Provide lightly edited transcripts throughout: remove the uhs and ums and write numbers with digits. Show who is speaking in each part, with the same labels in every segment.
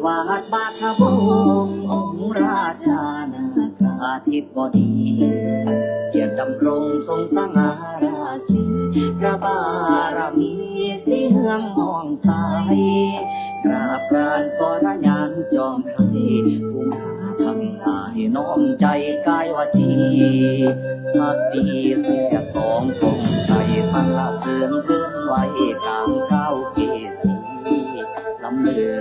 Speaker 1: วาดบาทพงศ์องค์ราชานาคาธิบดีเกียรติดำรงทรงสง่าราศีพระบารมีสีเฮืองมองสายปราบปรานสรญานจอมไทยฟูงหาทั้งหลายน้อมใจกายวาจีพักดีเสียสองคงใจฟังละเสื่อมเลื่อนไว้กลางเก้าเกษีลำเลือ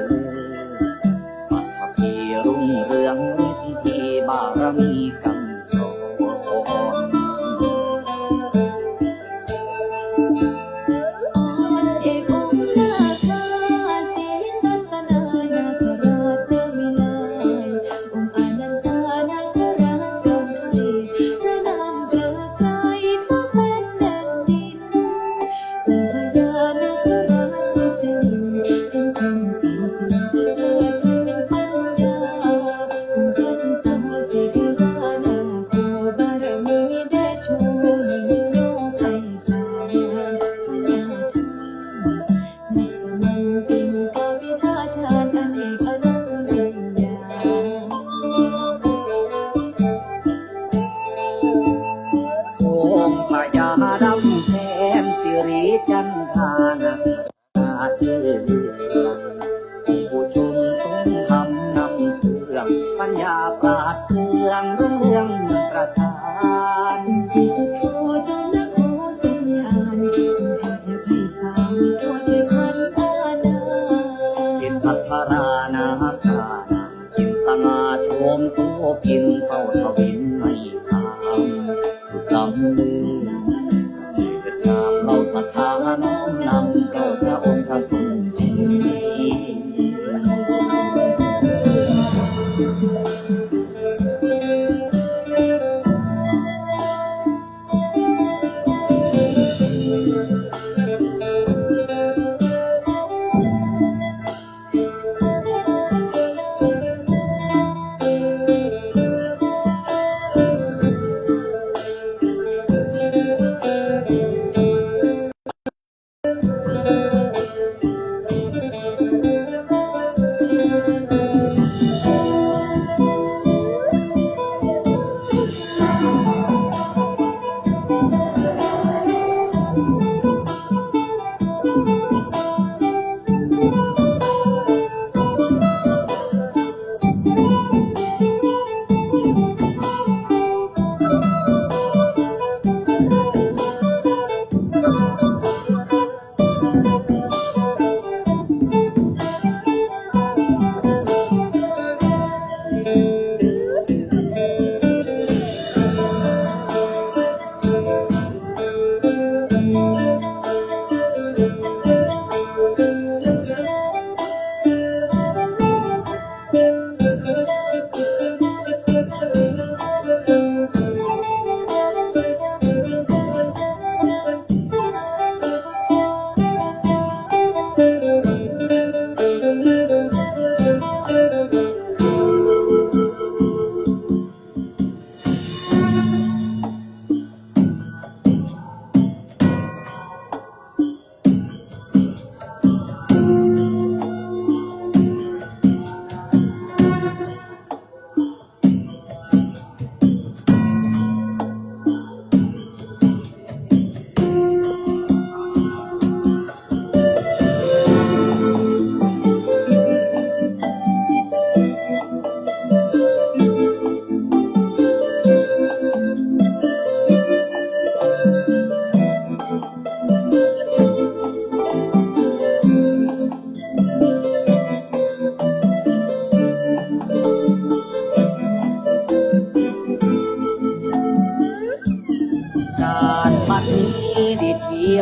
Speaker 1: ปัตภีรุ่งเรืองฤทธิ์ที่บารมีกำจรจันทานาคาผู้ชมทรงทำนำเครื่องปัญญาปราดเครื่องรุ่งเรืองประทานสีสุโธจงนโคสัญญาณเป็นแผ่ไพศาลทั่วด้วยพันอาณาจิตพัทรานาคานาจินตนาชมโสพินเฝ้าทวินในทางสุดลำสุดเราศรัทธาน้อมนำเจ้าพระองค์พระทรงศี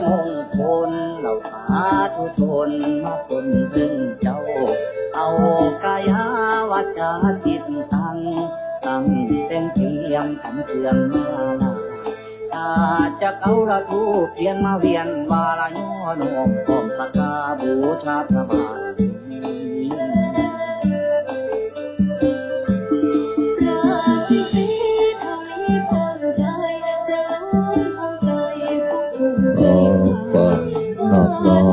Speaker 1: มงคลเหล่าสาธุชนมาสนถึงเจ้าเอากายวาจาจิตตั้งเต็มเตรียมขันเคลื่อนมาลาถ้าจะเอาละทูปเทียนมาเวียนวาลาย้อนหกพร้อมสักการบูชาพระบาท
Speaker 2: นอ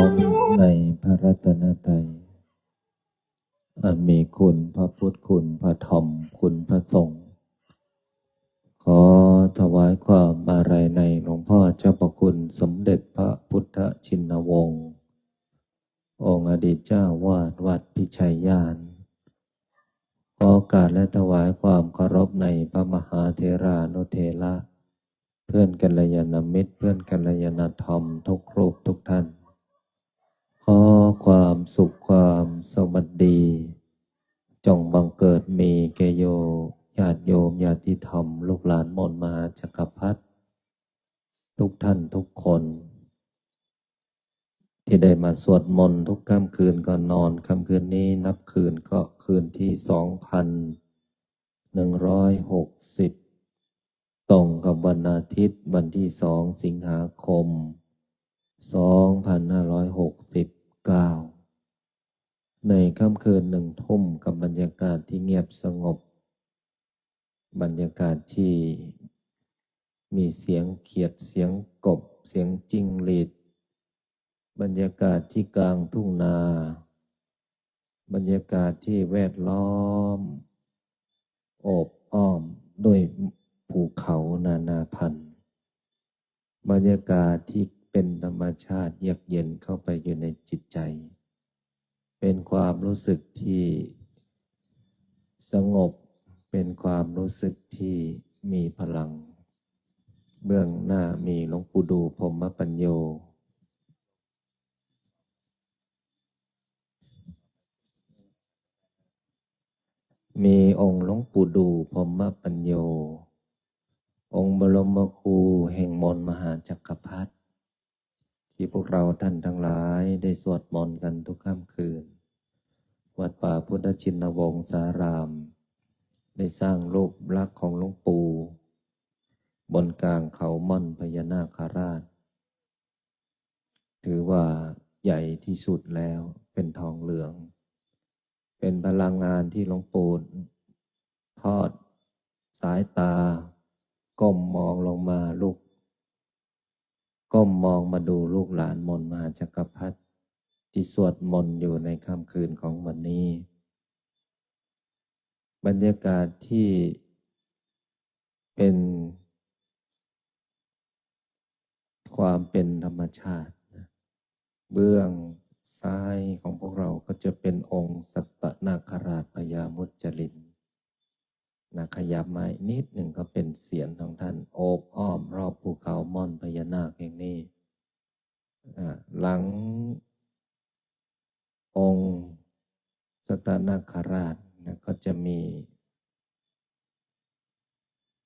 Speaker 2: บน้อมในพระรัตนตรัย อันมีคุณพระพุทธคุณพระธรรมคุณพระสงฆ์ขอถวายความอาลัยในหลวงพ่อเจ้าประคุณสมเด็จพระพุทธชินวงศ์องค์อดีตเจ้าวาดวัดพิชัยญาณขอโอกาสและถวายความเคารพในพระมหาเถรานุเถระเพื่อนกัลยาณมิตรเพื่อนกัลยาณธรรมทุกรูปทุกท่านขอความสุขความสวัสดีจงบังเกิดมีแก่โยญาติโยมญาติธรรมลูกหลานมนต์มหาจักรพรรดิทุกท่านทุกคนที่ได้มาสวดมนต์ทุกค่ำคืนก่อนนอนค่ำคืนนี้นับคืนก็คืนที่2160ตรงกับวันอาทิตย์วันที่2 สิงหาคม2569ในค่ำคืน1 ทุ่มกับบรรยากาศที่เงียบสงบบรรยากาศที่มีเสียงเขียดเสียงกบเสียงจิ้งหรีดบรรยากาศที่กลางทุ่งนาบรรยากาศที่แวดล้อมโอบอ้อมด้วยภูเขานานาพันธุ์บรรยากาศที่เป็นธรรมชาติเยือกเย็นเข้าไปอยู่ในจิตใจเป็นความรู้สึกที่สงบเป็นความรู้สึกที่มีพลังเบื้องหน้ามีหลวงปู่ดูพรหมปัญโยมีองค์หลวงปู่ดูพรหมปัญโยองค์บรมครูแห่งมนต์มหาจักรพรรดิที่พวกเราท่านทั้งหลายได้สวดมนต์กันทุกค่ำคืนวัดป่าพุทธชินวงศารามได้สร้างรูปลักษณ์ของหลวงปู่บนกลางเขาม่อนพญานาคราชถือว่าใหญ่ที่สุดแล้วเป็นทองเหลืองเป็นพลังงานที่หลวงปู่ทอดสายตาก้มมองลงมาลูกก้มมองมาดูลูกหลานมนต์มหาจักรพรรดิที่สวดมนต์อยู่ในค่ำคืนของวันนี้บรรยากาศที่เป็นความเป็นธรรมชาติเบื้องซ้ายของพวกเราก็จะเป็นองค์สัตตนาคราชพญามุจลินขยับมานิดหนึ่งก็เป็นเสียรของท่านโอบอ้อมรอบภูเขาม่อนพญานาคแห่งนี้หลังองค์สัตตนาคราชก็จะมี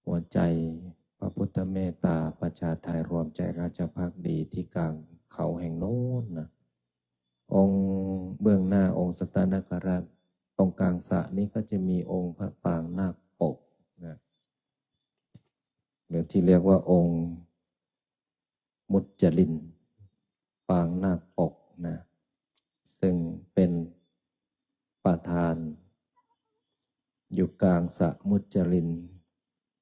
Speaker 2: หัวใจพระพุทธเมตตาประชาไทยรวมใจราชภักดีที่กลางเขาแห่งโน้นองค์เบื้องหน้าองค์สัตตนาคราชตรงกลางสระนี้ก็จะมีองค์พระปางนาคปกหรือที่เรียกว่าองค์มุจลินปางนาคปกซึ่งเป็นประธานอยู่กลางสระมุจลิน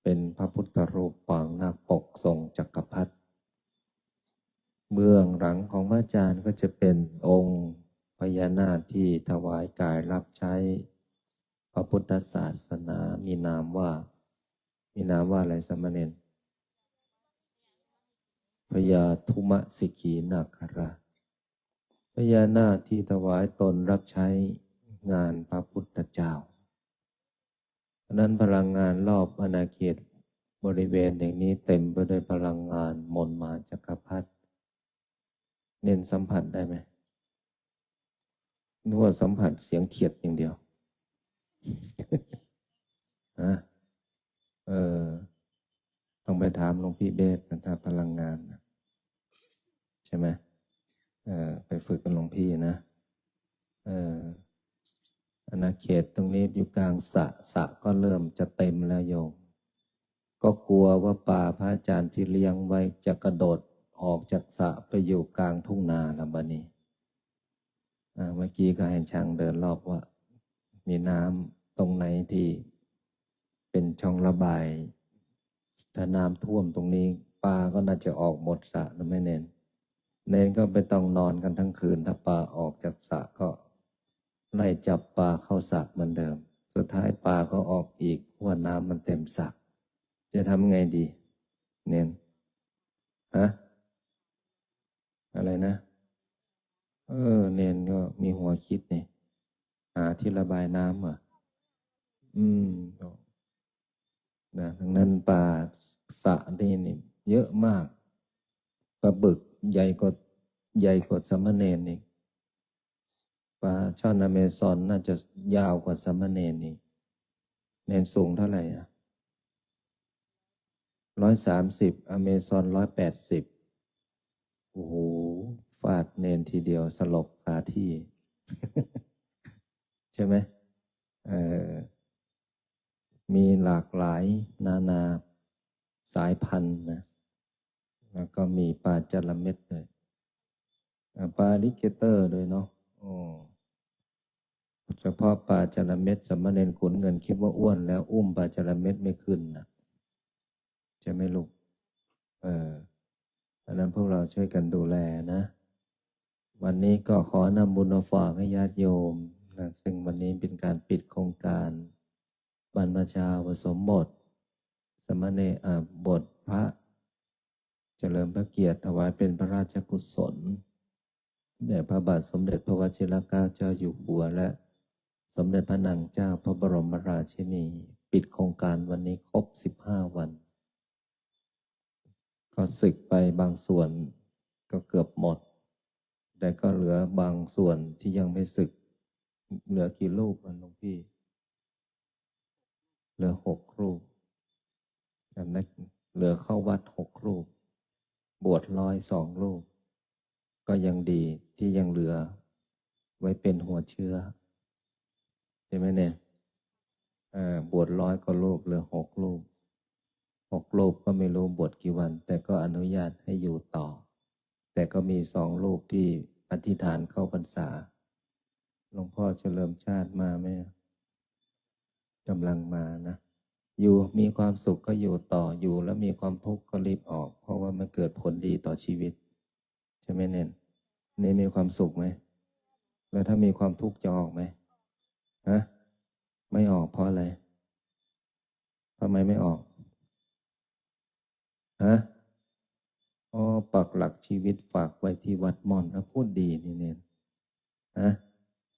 Speaker 2: เป็นพระพุทธรูปปางนาคปกทรงจักรพรรดิเบื้องหลังของพระอาจารย์ก็จะเป็นองค์พญานาคที่ถวายกายรับใช้พระพุทธศาสนามีนามว่าอะไรสามเณรพญาธุมสิกีนาคราชพญานาคที่ถวายตนรับใช้งานพระพุทธเจ้าเพราะนั้นพลังงานรอบอาณาเขตบริเวณอย่างนี้เต็มไปด้วยพลังงานมนต์มหาจักรพรรดิเน้นสัมผัสได้ไหมนึกว่าสัมผัสเสียงเขียดอย่างเดียวนะต้องไปถามหลวงพี่เบสนะถ้าพลังงานใช่ไหมไปฝึกกับหลวงพี่นะอาณาเขตตรงนี้อยู่กลางสระก็เริ่มจะเต็มแล้วโยมก็กลัวว่าป่าพระอาจารย์ที่เลี้ยงไว้จะกระโดดออกจากสระไปอยู่กลางทุ่งนาแล้วบัดนี้เมื่อกี้ก็ให้ช่างเดินรอบว่ามีน้ำตรงไหนที่เป็นช่องระบายถ้าน้ำท่วมตรงนี้ปลาก็น่าจะออกหมดสระแล้วไม่เน้นก็ไปต้องนอนกันทั้งคืนถ้าปลาออกจากสระก็ ไล่จับปลาเข้าสระเหมือนเดิม สุดท้ายปลาก็ออกอีกเพราะว่าน้ำมันเต็มสระจะทำไงดี เน้นฮะอะไรนะ เนนก็มีหัวคิดนี่หาที่ระบายน้ำอ่ะอืมนะดังนั้นปลาสระนี่เยอะมากปลาบึกใหญ่กว่าสามเณรนี่ปลาช่อนอเมซอนน่าจะยาวกว่าสามเณรนี่เนนสูงเท่าไหร่อ่ะ130อเมซอน180โอ้โหฟาดเนนทีเดียวสลบคาที่ ใช่ไหมเออมีหลากหลายนาสายพันธุ์นะแล้วก็มีปลาจระเม็ดด้วยปลาอลิเกเตอร์ด้วยเนาะอ๋อเฉพาะปลาจระเม็ดสามเณรขุนเงินคิดว่าอ้วนแล้วอุ้มปลาจระเม็ดไม่ขึ้นนะใช่ไหมลูกอันนั้นพวกเราช่วยกันดูแลนะ วันนี้ก็ขอนำบุญมาฝากให้ญาติโยมนะซึ่งวันนี้เป็นการปิดโครงการบรรพชาอุปสมบทสมณเณรบทพระเฉลิมพระเกียรติถวายเป็นพระราชกุศลแด่พระบาทสมเด็จพระวชิรเกล้าเจ้าอยู่หัวและสมเด็จพระนางเจ้าพระบรมราชินีปิดโครงการวันนี้ครบ15 วันก็สึกไปบางส่วนก็เกือบหมดแต่ก็เหลือบางส่วนที่ยังไม่สึกเหลือกี่รูปหลวงพี่เหลือ6 รูปอันนั้นเหลือเข้าวัด6 รูปบวช102 รูปก็ยังดีที่ยังเหลือไว้เป็นหัวเชื้อใช่ไหมเนี่ยบวช100 กว่ารูปเหลือ6 รูป6 รูปก็ไม่รู้บวชกี่วันแต่ก็อนุญาตให้อยู่ต่อแต่ก็มี2 รูปที่อธิษฐานเข้าพรรษาหลวงพ่อเฉลิมชาติมาไหมกำลังมานะอยู่มีความสุขก็อยู่ต่ออยู่แล้วมีความทุกข์ก็รีบออกเพราะว่ามันเกิดผลดีต่อชีวิตใช่ไหมเน้นนี่มีความสุขไหมแล้วถ้ามีความทุกข์จะออกไหมฮะไม่ออกเพราะอะไรทำไมไม่ออกฮะอ๋อปักหลักชีวิตฝากไว้ที่วัดม่อนพูดดีนี่เน้นฮะ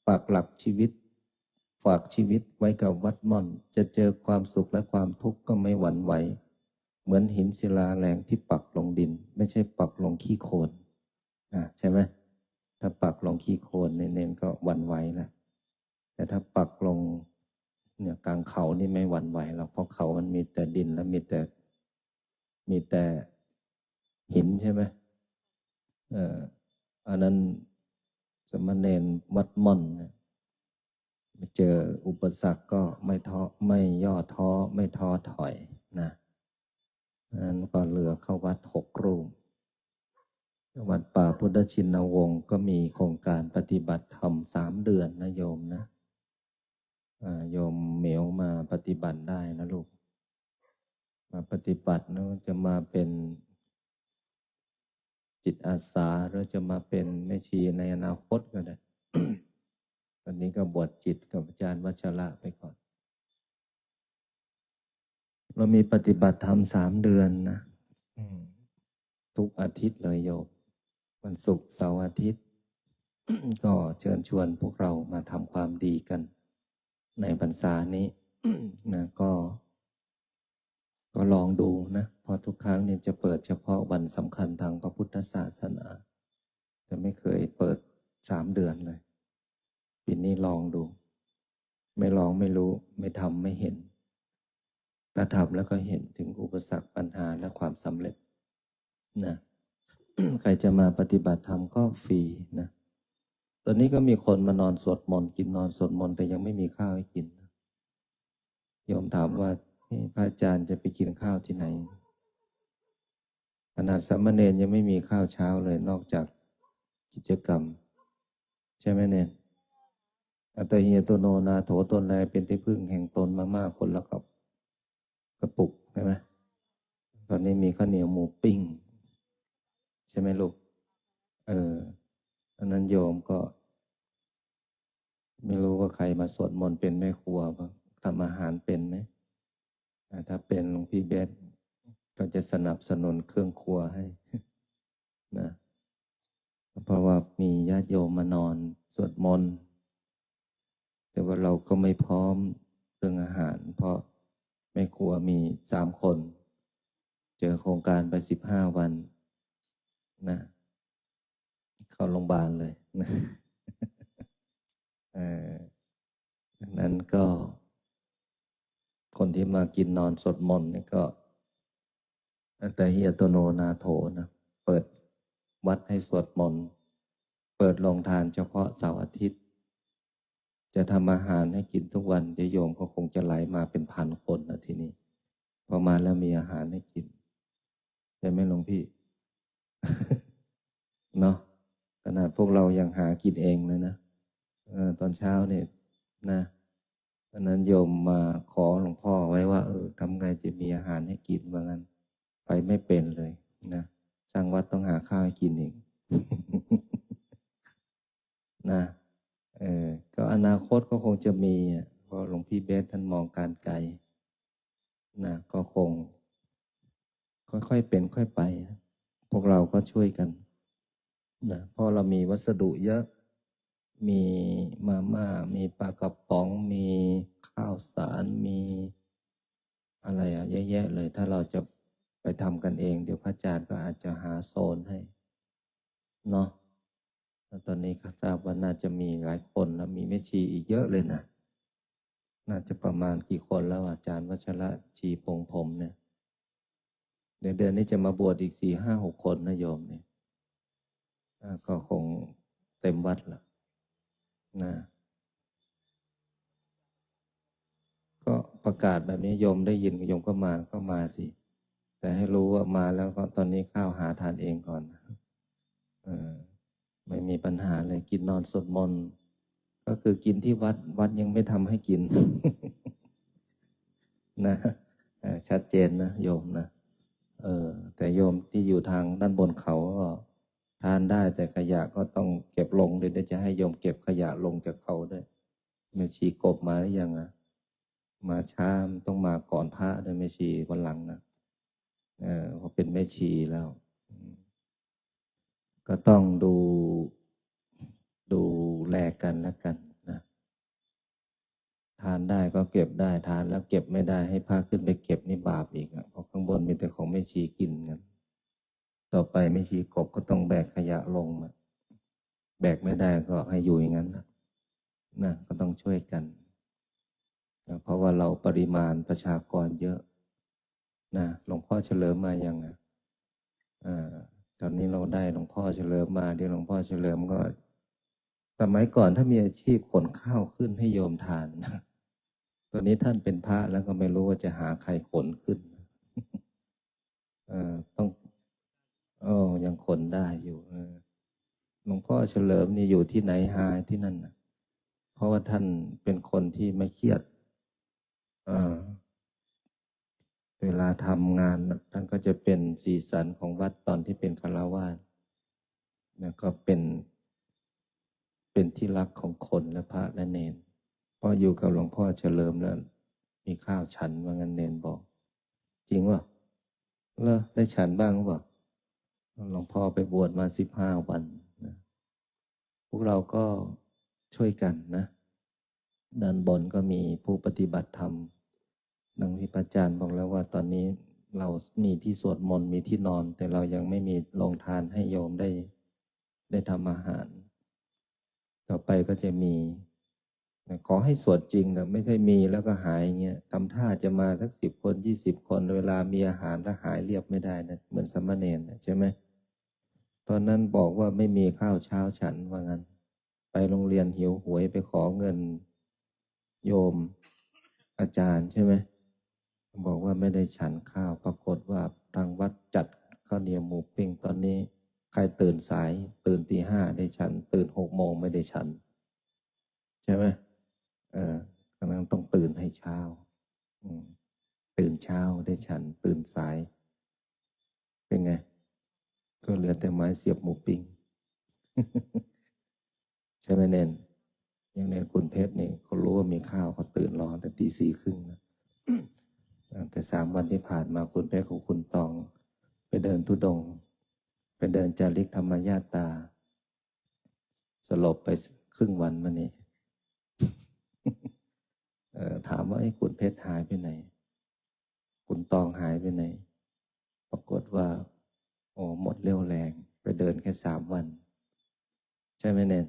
Speaker 2: ปักหลักชีวิตฝากชีวิตไว้กับวัดม่อนจะเจอความสุขและความทุกข์ก็ไม่หวั่นไหวเหมือนหินศิลาแรงที่ปักลงดินไม่ใช่ปักลงขี้โคลนใช่ไหมถ้าปักลงขี้โคลนเน้นก็หวั่นไหวแล้วแต่ถ้าปักลงเนี่ยกลางเขานี่ไม่หวั่นไหวหรอกเพราะเขามันมีแต่ดินและมีแต่หินใช่ไหมอันนั้นสมณเณรวัดม่อนเนี่ยเจออุปสรรคก็ไม่ย่อท้อไม่ท้อถอยนะนั้นก็เหลือเข้าวัด6 รูปวัดป่าพุทธชินวงศ์ก็มีโครงการปฏิบัติธรรม3 เดือนนะโยมนะโยมเหมียวมาปฏิบัติได้นะลูกมาปฏิบัตินะจะมาเป็นจิตอาสาหรือจะมาเป็นแม่ชีในอนาคตก็ได้ วันนี้ก็บวชจิตกับอาจารย์วัชระไปก่อนเรามีปฏิบัติธรรม3 เดือนนะทุกอาทิตย์เลยโยมวันศุกร์เสาร์อาทิตย์ ก็เชิญชวนพวกเรามาทำความดีกันในพรรษานี้ นะก็ลองดูนะเพราะทุกครั้งเนี่ยจะเปิดเฉพาะวันสำคัญทางพระพุทธศาสนาแต่ไม่เคยเปิด3 เดือนเลยปีนี้ลองดูไม่ลองไม่รู้ไม่ทำไม่เห็นถ้าทำแล้วก็เห็นถึงอุปสรรคปัญหาและความสำเร็จนะ ใครจะมาปฏิบัติธรรมก็ฟรีนะตอนนี้ก็มีคนมานอนสวดมนต์กินนอนสวดมนต์แต่ยังไม่มีข้าวให้กินโยมถามว่าพระอาจารย์จะไปกินข้าวที่ไหนขนาดสามเณรยังไม่มีข้าวเช้าเลยนอกจากกิจกรรมใช่ไหมเนรอัตเหียโตโนนาโถตนแลเป็นที่พึ่งแห่งตนมากๆคนละกับกระปุกใช่ไหมตอนนี้มีข้าวเหนียวหมูปิ้งใช่ไหมลูกอันนั้นโยมก็ ไม่รู้ว่าใครมาสวดมนต์เป็นแม่ครัวบ้างทำอาหารเป็นไหมถ้าเป็นหลวงพี่เบสก็จะสนับสนุนเครื่องครัวให้ นะเพราะว่ามีญาติโยมมานอนสวดมนต์แต่ว่าเราก็ไม่พร้อมเรื่องอาหาร เพราะแม่ครัวมี3 คน เจอโครงการไป15 วันนะเข้าโรงพยาบาลเลยนะเออดังนั้นก็คนที่มากินนอนสวดมนต์นี่ก็แต่เฮียโตโนนาโถนะเปิดวัดให้สวดมนต์เปิดโรงทานเฉพาะเสาร์อาทิตย์ จะทำอาหารให้กินทุกวันเดี๋ยวโยมก็คงจะไหลมาเป็น1,000 คนนะทีนี้พอมาแล้วมีอาหารให้กินใช่ไหมหลวงพี่ เนาะขนาดพวกเรายังหากินเองเลยนะตอนเช้าเนี่ยนะตอนนั้นโยมมาขอหลวงพ่อไว้ว่าทำไงจะมีอาหารให้กินว่างั้นไปไม่เป็นเลยนะสร้างวัดต้องหาข้าวให้กินเอง นะก็อนาคตก็คงจะมีเพราะหลวงพี่เบสท่านมองการไกลนะก็คงค่อยๆเป็นค่อยไปพวกเราก็ช่วยกันนะเพราะเรามีวัสดุเยอะมีมาม่ามีปลากระป๋องมีข้าวสารมีอะไรเยอะแยะเลยถ้าเราจะไปทำกันเองเดี๋ยวพระอาจารย์ก็อาจจะหาโซนให้เนาะตอนนี้ข้าทราบว่าน่าจะมีหลายคนแล้วมีแม่ชีอีกเยอะเลยนะน่าจะประมาณกี่คนแล้วอาจารย์วัชระชีพงผมเนี่ยเดือนนี้จะมาบวชอีก4-5-6 คนนะโยมเนี่ยก็คงเต็มวัดละนะก็ประกาศแบบนี้โยมได้ยินโยมก็มาสิแต่ให้รู้ว่ามาแล้วก็ตอนนี้ข้าวหาทานเองก่อนไม่มีปัญหาเลยกินนอนสวดมนต์ก็คือกินที่วัดยังไม่ทำให้กิน นะชัดเจนนะโยมนะแต่โยมที่อยู่ทางด้านบนเขาก็ทานได้แต่ขยะก็ต้องเก็บลงเดี๋ยวจะให้โยมเก็บขยะลงจากเขาด้วยแม่ชีกบมาหรือยังมาช้าต้องมาก่อนพระด้วยแม่ชีวันหลังนะเพราะเป็นแม่ชีแล้วก็ต้องดูแลกันแล้วกันนะทานได้ก็เก็บได้ทานแล้วเก็บไม่ได้ให้พาขึ้นไปเก็บนี่บาปอีกเพราะข้างบนมีแต่ของแม่ชีกินกันต่อไปแม่ชีกบก็ต้องแบกขยะลงมาแบกไม่ได้ก็ให้อยู่อย่างนั้นนะก็ต้องช่วยกันนะเพราะว่าเราปริมาณประชากรเยอะนะหลวงพ่อเฉลิมมายังตอนนี้เราได้หลวงพ่อเฉลิมมาเดี๋ยวหลวงพ่อเฉลิมก็สมัยก่อนถ้ามีอาชีพขนข้าวขึ้นให้โยมทานนะตอนนี้ท่านเป็นพระแล้วก็ไม่รู้ว่าจะหาใครขนขึ้นต้องยังขนได้อยู่หลวงพ่อเฉลิมนี่อยู่ที่ไหนหายที่นั่นนะเพราะว่าท่านเป็นคนที่ไม่เครียดเวลาทำงานท่านก็จะเป็นสีสันของวัดตอนที่เป็นฆราวาสแล้วก็เป็นที่รักของคนและพระและเนนพออยู่กับหลวงพ่อเฉลิมแล้วมีข้าวฉันว่างั้นเนนบอกจริงวะได้ฉันบ้างหรือเปล่าหลวงพ่อไปบวชมา15 วันนะพวกเราก็ช่วยกันนะด้านบนก็มีผู้ปฏิบัติธรรมดังที่พระอาจารย์บอกแล้วว่าตอนนี้เรามีที่สวดมนต์มีที่นอนแต่เรายังไม่มีโรงทานให้โยมได้ทำอาหารต่อไปก็จะมีขอให้สวดจริงนะไม่ใช่มีแล้วก็หายอย่างเงี้ยทำท่าจะมาสัก10 คน20 คนเวลามีอาหารแล้วหายเรียบไม่ได้นะเหมือนสมณเณรใช่ไหมตอนนั้นบอกว่าไม่มีข้าวเช้าฉันว่างั้นไปโรงเรียนหิวโหวยไปขอเงินโยมอาจารย์ใช่ไหมบอกว่าไม่ได้ฉันข้าวปรากฏว่าทางวัดจัดข้าวเหนียวหมูปิ้งตอนนี้ใครตื่นสายตื่นตี 5ได้ฉันตื่น6 โมงไม่ได้ฉันใช่ไหมกำลังต้องตื่นให้เช้าตื่นเช้าได้ฉันตื่นสายเป็นไงก็เหลือแต่ไม้เสียบหมูปิ้งใช่ไหมเนน อย่างเนนคุณเพชรนี่เขารู้ว่ามีข้าวเขาตื่นรอแต่ตีสี่ครึ่งนะ แต่3 วันที่ผ่านมาคุณเพชรกับคุณตองไปเดินธุดงค์ไปเดินจาริกธรรมญาตราสลบไปครึ่งวันมานี่ ถามว่าไอ้คุณเพชรหายไปไหน คุณตองหายไปไหน ปรากฏว่าโอ้หมดเรี่ยวแรงไปเดินแค่3 วัน ใช่ไหมเนน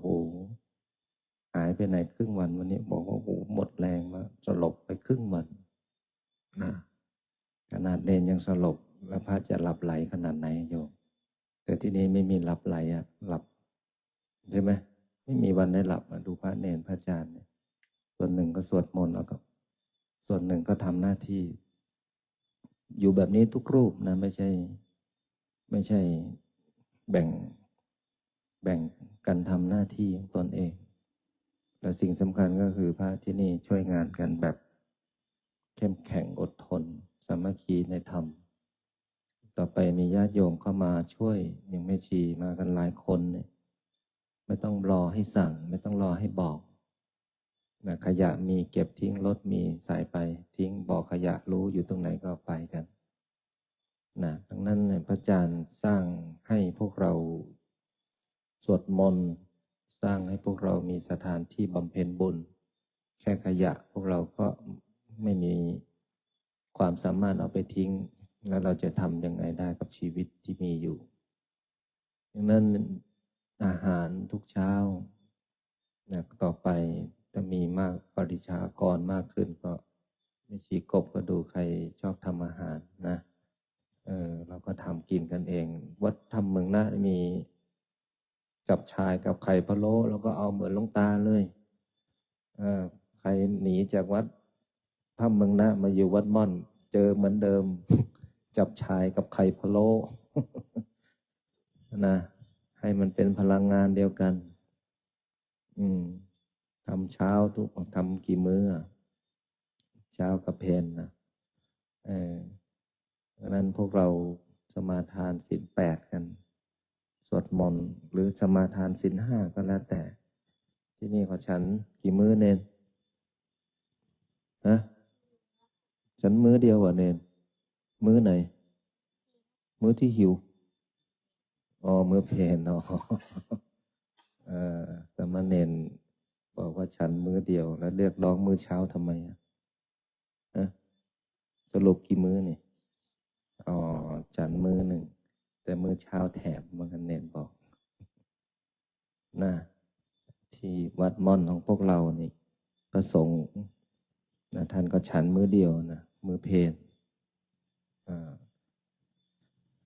Speaker 2: โหหายไปไหนครึ่งวันวันนี้บอกว่าโหหมดแรงมาสลบไปครึ่งวันนะขนาดเนนยังสลบแล้วพระจะหลับไหลขนาดไหนโยมแต่ที่นี้ไม่มีหลับไหลอะหลับใช่ไหมไม่มีวันได้หลับดูพระเนนพระอาจารย์เนี่ยส่วนหนึ่งก็สวดมนต์แล้วก็ส่วนหนึ่งก็ทำหน้าที่ อยู่แบบนี้ทุกรูปนะไม่ใช่แบ่งแบ่งกันทำหน้าที่ของตนเองและสิ่งสำคัญก็คือพระที่นี่ช่วยงานกันแบบเข้มแข็งอดทนสามัคคีในธรรมต่อไปมีญาติโยมเข้ามาช่วยยังไม่ชีมากันหลายคนเนี่ยไม่ต้องรอให้สั่งไม่ต้องรอให้บอกนะขยะมีเก็บทิ้งรถมีสายไปทิ้งบอกขยะรู้อยู่ตรงไหนก็ไปกันนะดังนั้นพระอาจารย์สร้างให้พวกเราสวดมนต์สร้างให้พวกเรามีสถานที่บำเพ็ญบุญแค่ขยะพวกเราก็ไม่มีความสามารถเอาไปทิ้งแล้วเราจะทำยังไงได้กับชีวิตที่มีอยู่ดังนั้นอาหารทุกเช้านะต่อไปจะมีมากปริชากรมากขึ้นก็ไม่ชีกบก็ดูใครชอบทำอาหารนะเราก็ทำกินกันเองวัดธรรมเมืองน่านมีจับชายกับไข่พะโล้แล้วก็เอาเหมือนหลวงตาเลยใครหนีจากวัดธรรมเมืองน่านมาอยู่วัดม่อนเจอเหมือนเดิม จับชายกับไข่พะโล้ นะให้มันเป็นพลังงานเดียวกันทำเช้าทุกทำกี่มื้อเช้ากับเพลนะดังนั้นพวกเราสมาทานศีล8กันสวดมนต์หรือสมาทานศีล5ก็แล้วแต่ที่นี่เขาฉันกี่มื้อเนนฮะฉันมื้อเดียวเนนมื้อไหนมื้อที่หิวมื้อเพลนสมณเณรบอกว่าฉันมื้อเดียวแล้วเรียกร้องมื้อเช้าทำไมสรุปกี่มื้อนี่ฉันมื้อหนึ่งแต่มื้อเช้าแถมมันกันเนนบอกนะที่วัดม่อนของพวกเรานี่พระสงฆ์นะท่านก็ฉันมื้อเดียวนะมื้อเพล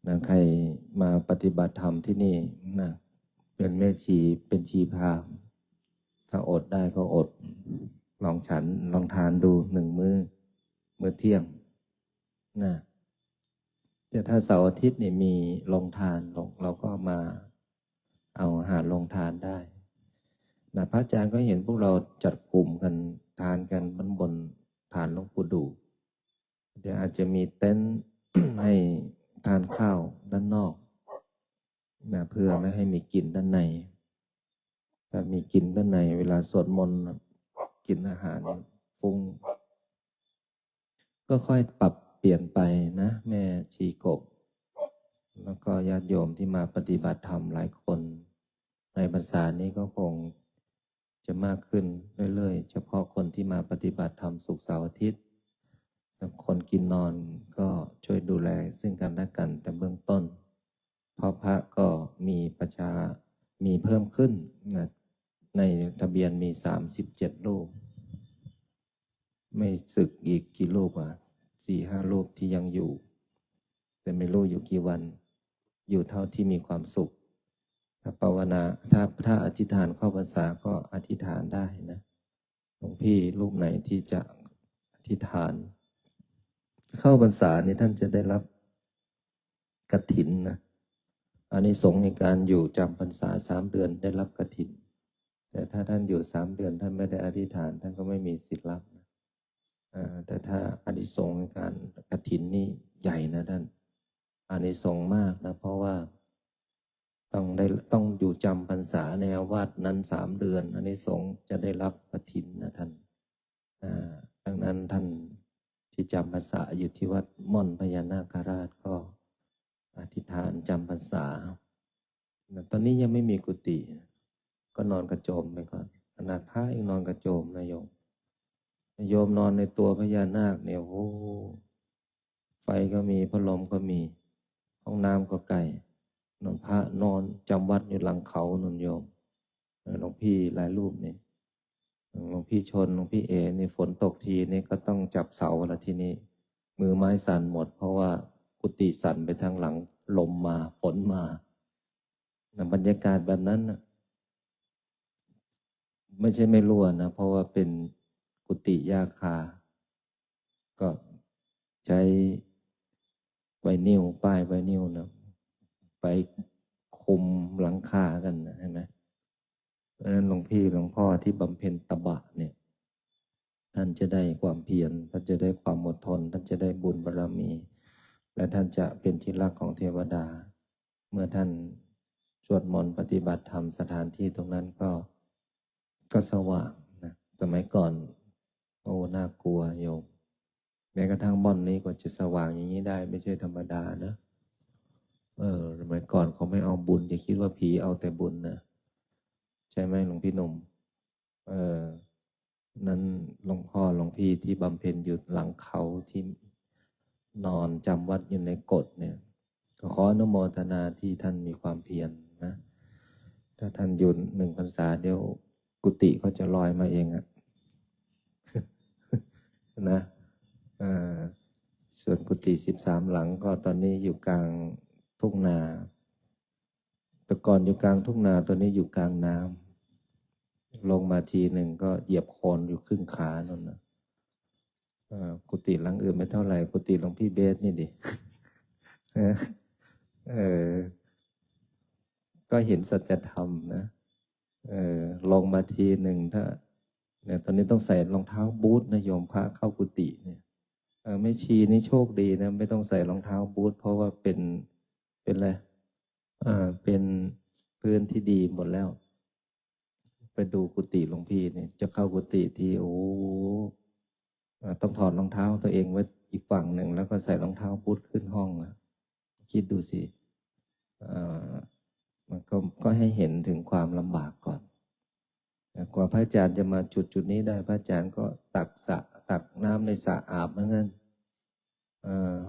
Speaker 2: นะใครมาปฏิบัติธรรมที่นี่นะเป็นแม่ชีเป็นชีพราหมณ์ถ้าอดได้ก็อดลองฉันลองทานดู1 มื้อเที่ยงนะแต่ถ้าเสาร์อาทิตย์เนี่ยมีลงทานเราก็มาเอาอาหารลงทานได้นะพระอาจารย์ก็เห็นพวกเราจัดกลุ่มกันทานกันบนฐานหลวงปู่ดูเดี๋ยวอาจจะมีเต็นท์ ให้ทานข้าวด้านนอกนะเพื่อไม่ให้มีกลิ่นด้านในถ้ามีกลิ่นด้านในเวลาสวดมนต์กินอาหารฟุ้งก็ค่อยปรับเปลี่ยนไปนะแม่ชีกบแล้วก็ญาติโยมที่มาปฏิบัติธรรมหลายคนในพรรษานี้ก็คงจะมากขึ้นเรื่อยๆเฉพาะคนที่มาปฏิบัติธรรมศุกร์เสาร์อาทิตย์คนกินนอนก็ช่วยดูแลซึ่งกันและกันแต่เบื้องต้นเพราะพระก็มีเพิ่มขึ้นนะในทะเบียนมี37 รูปไม่สึกอีกกี่รูป4-5 รูปที่ยังอยู่แต่ไม่รู้อยู่กี่วันอยู่เท่าที่มีความสุขถ้าภาวนาถ้าอธิษฐานเข้าพรรษาก็อธิษฐานได้นะหลวงพี่รูปไหนที่จะอธิษฐานเข้าพรรษานี่ท่านจะได้รับกฐินนะอานิสงส์ในการอยู่จำพรรษา3 เดือนได้รับกฐินแต่ถ้าท่านอยู่3 เดือนท่านไม่ได้อธิษฐานท่านก็ไม่มีสิทธิ์รับนะแต่ถ้าอานิสงส์ในการกฐินนี่ใหญ่นะท่านอานิสงส์มากนะเพราะว่า ต้องอยู่จำพรรษาในอาวาสนั้น3 เดือนอานิสงส์จะได้รับกฐินนะท่านดังนั้นท่านที่จำพรรษาอยู่ที่วัดม่อนพญานาคราชก็อธิษฐานจำพรรษาตอนนี้ยังไม่มีกุฏิก็นอนกระโจมไปก่อนขนาดพระยังนอนกระโจมนะโยมนอนในตัวพญานาคเนี่ยโอ้ไฟก็มีพัดลมก็มีห้องน้ำก็ไกลนอนพระนอนจำวัดอยู่หลังเขานนโยมหลวงพี่หลายรูปนี่หลวงพี่ชนหลวงพี่เอนี่ฝนตกทีนี่ก็ต้องจับเสาแล้วทีนี้มือไม้สั่นหมดเพราะว่ากุฏิสั่นไปทางหลังลมมาฝนมาบรรยากาศแบบนั้นนะไม่ใช่ไม่รั่วนะเพราะว่าเป็นกุฏิหญ้าคาก็ใช้ไวนิลป้ายไวนิลนะไปคุมหลังคากันนะเห็นไหมเพราะฉะนั้นหลวงพ่อที่บำเพ็ญตบะเนี่ยท่านจะได้ความเพียรท่านจะได้ความอดทนท่านจะได้บุญบารมี และท่านจะเป็นที่รักของเทวดา เมื่อท่านสวดมนต์ปฏิบัติธรรมสถานที่ตรงนั้นก็สว่างนะสมัยก่อนโอ้น่ากลัวโยมแม้กระทั่งบ่อนนี้ก็จะสว่างอย่างนี้ได้ไม่ใช่ธรรมดานะสมัยก่อนเขาไม่เอาบุญจะคิดว่าผีเอาแต่บุญนะใช่ไหมหลวงพี่หนุ่มนั้นหลวงพ่อหลวงพี่ที่บำเพ็ญอยู่หลังเขาที่นอนจำวัดอยู่ในกฎเนี่ยก็ขออนุโมทนาที่ท่านมีความเพียรนะถ้าท่านอยู่1 พรรษาเดี๋ยวกุฏิเขาจะลอยมาเองอะ นะส่วนกุฏิ13 หลังก็ตอนนี้อยู่กลางทุ่งนาแต่ก่อนอยู่กลางทุ่งนาตอนนี้อยู่กลางน้ำลงมาทีหนึ่งก็เหยียบโคลนอยู่ครึ่งขานั่นนะกุฏิหลังอื่นไม่เท่าไหร่กุฏิหลวงพี่เบสนี่ดิ ก็เห็นสัจธรรมนะลงมาทีหนึ่งถ้าเนี่ยตอนนี้ต้องใส่รองเท้าบูทนะโยมพระเข้ากุฏิเนี่ยไม่ชีนี่โชคดีนะไม่ต้องใส่รองเท้าบูทเพราะว่าเป็นอะไรเป็นพื้นที่ดีหมดแล้วไปดูกุฏิหลวงพี่เนี่ยจะเข้ากุฏิที่โอ้ต้องถอดรองเท้าตัวเองไว้อีกฝั่งหนึ่งแล้วก็ใส่รองเท้าบูทขึ้นห้องคิดดูสิมันก็ให้เห็นถึงความลำบากก่อนกว่าพระอาจารย์จะมาจุดนี้ได้พระอาจารย์ก็ตักน้ำในสระอาบเหมือนกัน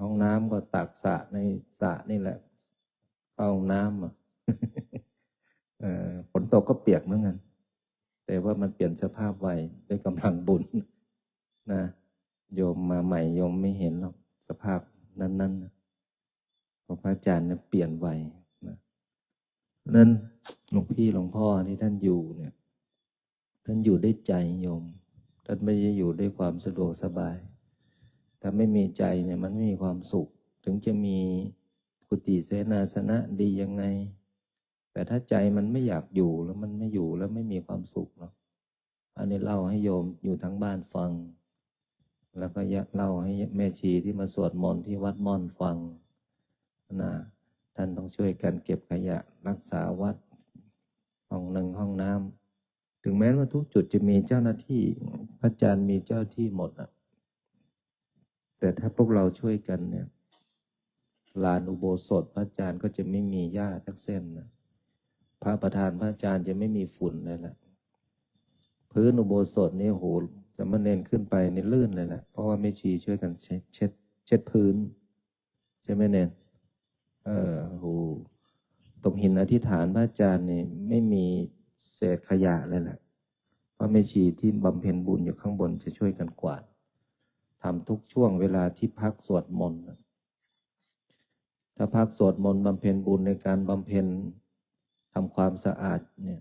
Speaker 2: ห้องน้ำก็ตักสระในสระนี่แหละเข้าห้องน้ำฝนตกก็เปียกเหมือนกันแต่ว่ามันเปลี่ยนสภาพไวด้วยกำลังบุญนะโยมมาใหม่โยมไม่เห็นหรอกสภาพนั้นๆเพราะพระอาจารย์เนี่ยเปลี่ยนไวนะนั้นหลวงพี่หลวงพ่อที่ท่านอยู่เนี่ยท่านอยู่ด้วยใจโยมท่านไม่ได้อยู่ด้วยความสะดวกสบายถ้าไม่มีใจเนี่ยมันไม่มีความสุขถึงจะมีกุฏิเสนาสนะดียังไงแต่ถ้าใจมันไม่อยากอยู่แล้วมันไม่อยู่แล้วไม่มีความสุขหรอกอันนี้เล่าให้โยมอยู่ทั้งบ้านฟังแล้วก็เล่าให้แม่ชีที่มาสวดมนต์ที่วัดม่อนฟังนะท่านต้องช่วยกันเก็บขยะรักษาวัดห้อง1 ห้องน้ำถึงแม้ว่าทุกจุดจะมีเจ้าหน้าที่พระอาจารย์มีเจ้าที่หมดแต่ถ้าพวกเราช่วยกันเนี่ยลานอุโบสถพระอาจารย์ก็จะไม่มีหญ้าทักเส้นนะพระประธานพระอาจารย์จะไม่มีฝุ่นเลยแหละพื้นอุโบสถนี่โหสามเณรขึ้นไปนี่ลื่นเลยแหละเพราะว่าแม่ชีช่วยกันเช็ดพื้นใช่ไหมเนนโหตรงหินอธิษฐานพระอาจารย์นี่ไม่มีเศษขยะเลยแหละเพราะแม่ชีที่บำเพ็ญบุญอยู่ข้างบนจะช่วยกันกวาดทำทุกช่วงเวลาที่พักสวดมนต์ถ้าพักสวดมนต์บำเพ็ญบุญในการบำเพ็ญทำความสะอาดเนี่ย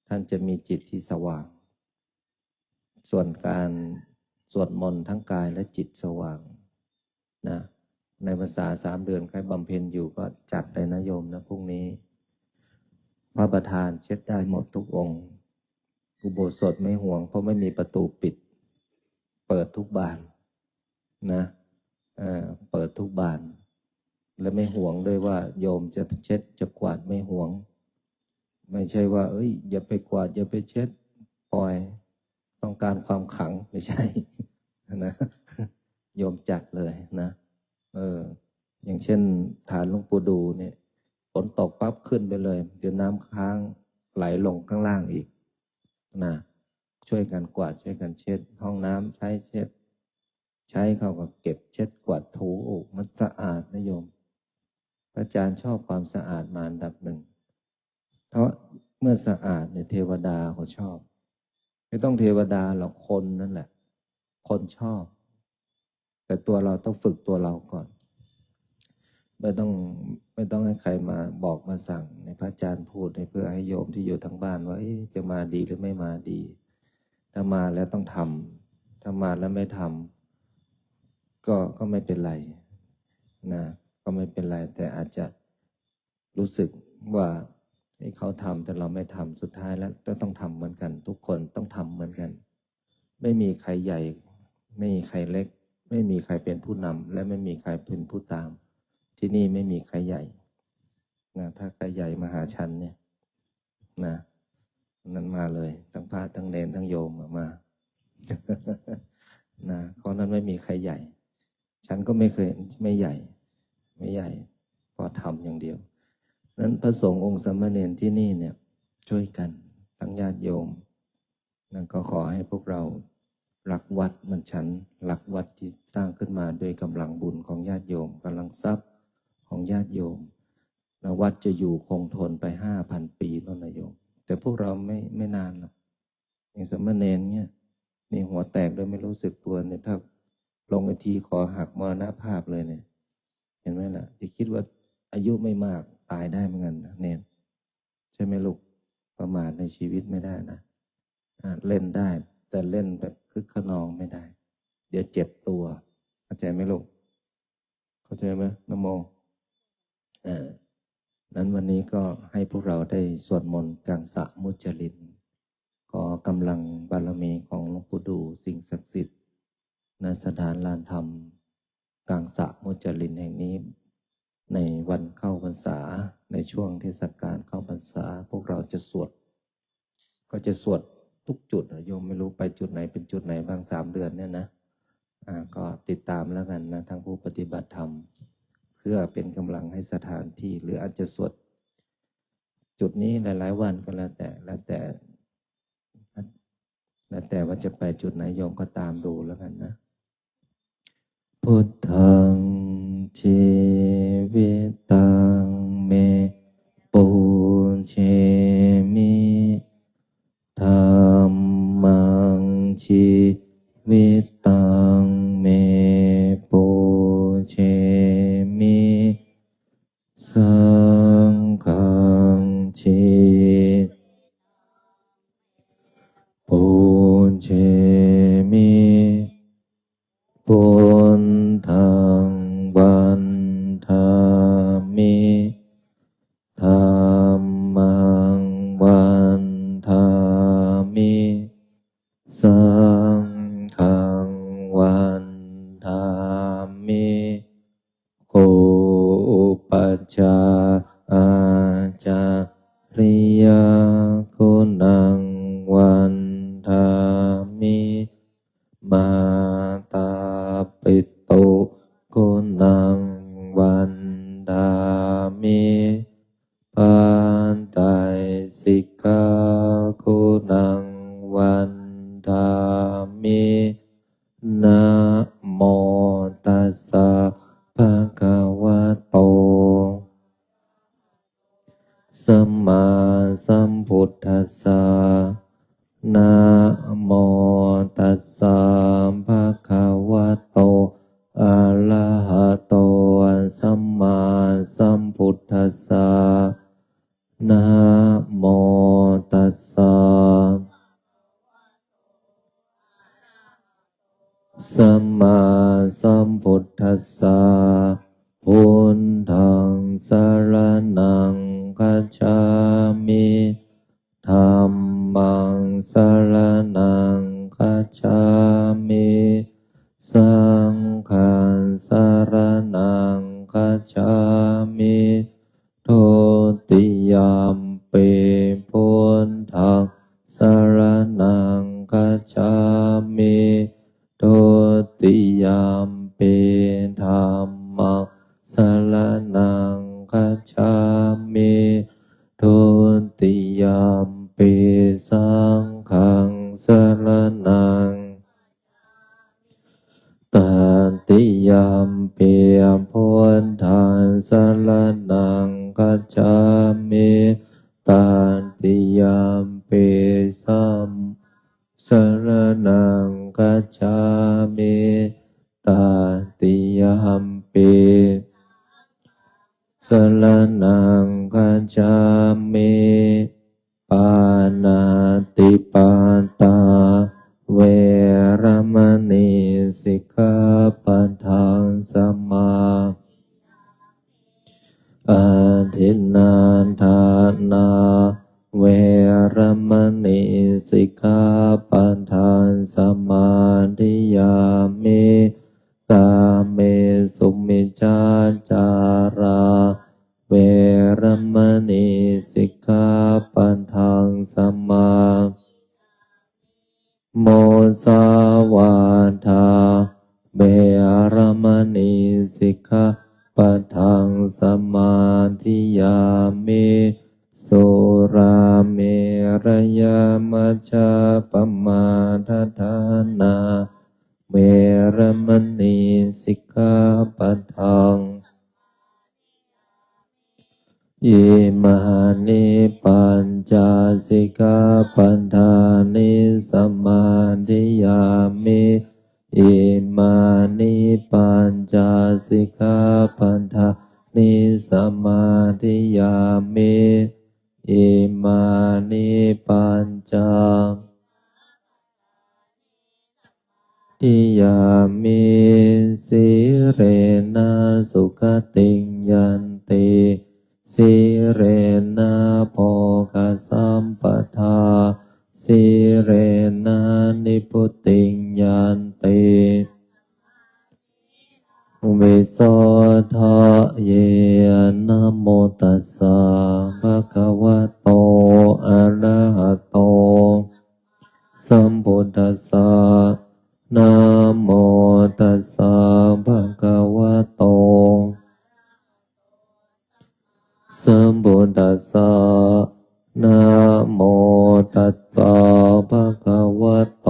Speaker 2: ท่านจะมีจิตที่สว่างส่วนการสวดมนต์ทั้งกายและจิตสว่างนะในพรรษา3 เดือนใครบำเพ็ญอยู่ก็จัดเลยนะโยมนะพรุ่งนี้พระประธานเช็ดได้หมดทุกองค์อุโบสถไม่ห่วงเพราะไม่มีประตูปิดเปิดทุกบานนะเปิดทุกบาน และไม่หวงด้วยว่าโยมจะเช็ดจะกวาดไม่หวง ไม่ใช่ว่าเอ้ยอย่าไปกวาดอย่าไปเช็ดปล่อยต้องการความขลังไม่ใช่ นะโยมจัดเลยนะอย่างเช่นฐานหลวงปู่ดูเนี่ยฝนตกปั๊บขึ้นไปเลยเดี๋ยวน้ำค้างไหลลงข้างล่างอีกนะช่วยกันกวาดช่วยกันเช็ดห้องน้ำใช้เช็ดใช้เขาก็เก็บเช็ดกวาดถูมันสะอาดนะโยมพระอาจารย์ชอบความสะอาดมาอันดับหนึ่งเพราะเมื่อสะอาดเนี่ยเทวดาเขาชอบไม่ต้องเทวดาหรอกคนนั่นแหละคนชอบแต่ตัวเราต้องฝึกตัวเราก่อนไม่ต้องให้ใครมาบอกมาสั่งในพระอาจารย์พูดเพื่อให้โยมที่อยู่ทางบ้านว่าจะมาดีหรือไม่มาดีถ้ามาแล้วต้องทำถ้ามาแล้วไม่ทำก็ไม่เป็นไรนะก็ไม่เป็นไรแต่อาจจะรู้สึกว่าให้เขาทำแต่เราไม่ทำสุดท้ายแล้วต้องทำเหมือนกันทุกคนต้องทำเหมือนกันไม่มีใครใหญ่ไม่มีใครเล็กไม่มีใครเป็นผู้นำและไม่มีใครเป็นผู้ตามที่นี่ไม่มีใครใหญ่นะถ้าใครใหญ่มหาชันเนี่ยนะนั้นมาเลยทั้งพระทั้งเนรทั้งโยมมา นะเพราะนั้นไม่มีใครใหญ่ฉันก็ไม่เคยไม่ใหญ่พอทำอย่างเดียวนั้นพระสงฆ์องค์สามเณรที่นี่เนี่ยช่วยกันทั้งญาติโยมนั่นก็ขอให้พวกเรารักวัดมันฉันรักวัดที่สร้างขึ้นมาด้วยกำลังบุญของญาติโยมกำลังทรัพย์ของญาติโยมแล้ววัดจะอยู่คงทนไป5,000 ปีนั่นนะโยมแต่พวกเราไม่นานหรอกอย่างสามเณรเนี่ยนี่หัวแตกโดยไม่รู้สึกตัวเนี่ยถ้าลงไอทีขอหักมรณภาพเลยเนี่ยเห็นไหมล่ะจะคิดว่าอายุไม่มากตายได้เหมือนกันนะเนรใช่ไหมลูกประมาทในชีวิตไม่ได้นะเล่นได้แต่เล่นแบบคึกขนองไม่ได้เดี๋ยวเจ็บตัวเข้าใจไหมลูกเข้าใจไหมนโมนั้นวันนี้ก็ให้พวกเราได้สวดมนต์กลางสระมุจลินขอกำลังบารมีของหลวงปู่ดูสิ่งศักดิ์สิทธิ์ณสถานลานธรรมกลางสระมุจลินแห่งนี้ในวันเข้าพรรษาในช่วงเทศกาลเข้าพรรษาพวกเราจะสวดทุกจุดโยมไม่รู้ไปจุดไหนเป็นจุดไหนบ้าง3 เดือนเนี่ยนะก็ติดตามแล้วกันนะทั้งผู้ปฏิบัติธรรมเพื่อเป็นกำลังให้สถานที่หรืออาจจะสวดจุดนี้หลายๆวันก็แล้วแต่ว่าจะไปจุดไหนโยมก็ตามดูแล้วกันนะพุทธังชีวิตังเมปุเชมิธัมมังชีวิตังเมปุเชมิสังฆังชีปุเชมิพุทธังวันธามิธัมมังวันธามิสังฆังวันธามิโอปัจจาอาจาริยคุณังวันธามิมาตาปิตุคุณังวันธามิปันไตสิกขาคุณังวันธามินะโมตัสสะภะคะวะโตสัมมาสัมพุทธัสสะนะโมตัสสะภะคะวะโตอะระหะโตสัมมาสัมพุทธัสสะนะโมตัสสะสัมมาสัมพุทธัสสะพุทธังสรณังคัจฉามิธัมมังสรณังคัจฉามิสังฆังสรณังคัจฉา ปิสังฆังสรณังตติยมปิพุทธังสรณังคัจฉามิตติยมปิสัมสรณังคัจฉามิตติยมปิสรณังคัจฉามิปานาติปาตาเวรมณีสิกขาปัฏฐานสมาอาทินนาทานาเวรมณีสิกขาปัฏฐานสมาธิยามิกาเมสุมิจฉาจาราเวรมณีสิกขาปัฏฐานสมาโมสาวาทาเวรมณีสิกขาปัฏฐานสมาธิยามิสุราเมรยมัชฌะปมาทฐานาเวรมณีสิกขาปัฏฐานอิมานิปัญจสิกขาปัฏฐานิสมาธิยามิอิมานิปัญจสิกขาปัฏฐานิสมาธิยามิอิมานิปัญจทิยามิสิเรนะสุขติงยันติสิเรนะโภคสัมปทาสิเรนะนิพุตติงยันติวิโสทะเยนะโมตัสสะภะคะวะโตอะระหะโตสัมพุทธัสสะนะโมตัสสะภะคะวะโตสัมพุทธัสสะนะโมตัสสะภะคะวะโต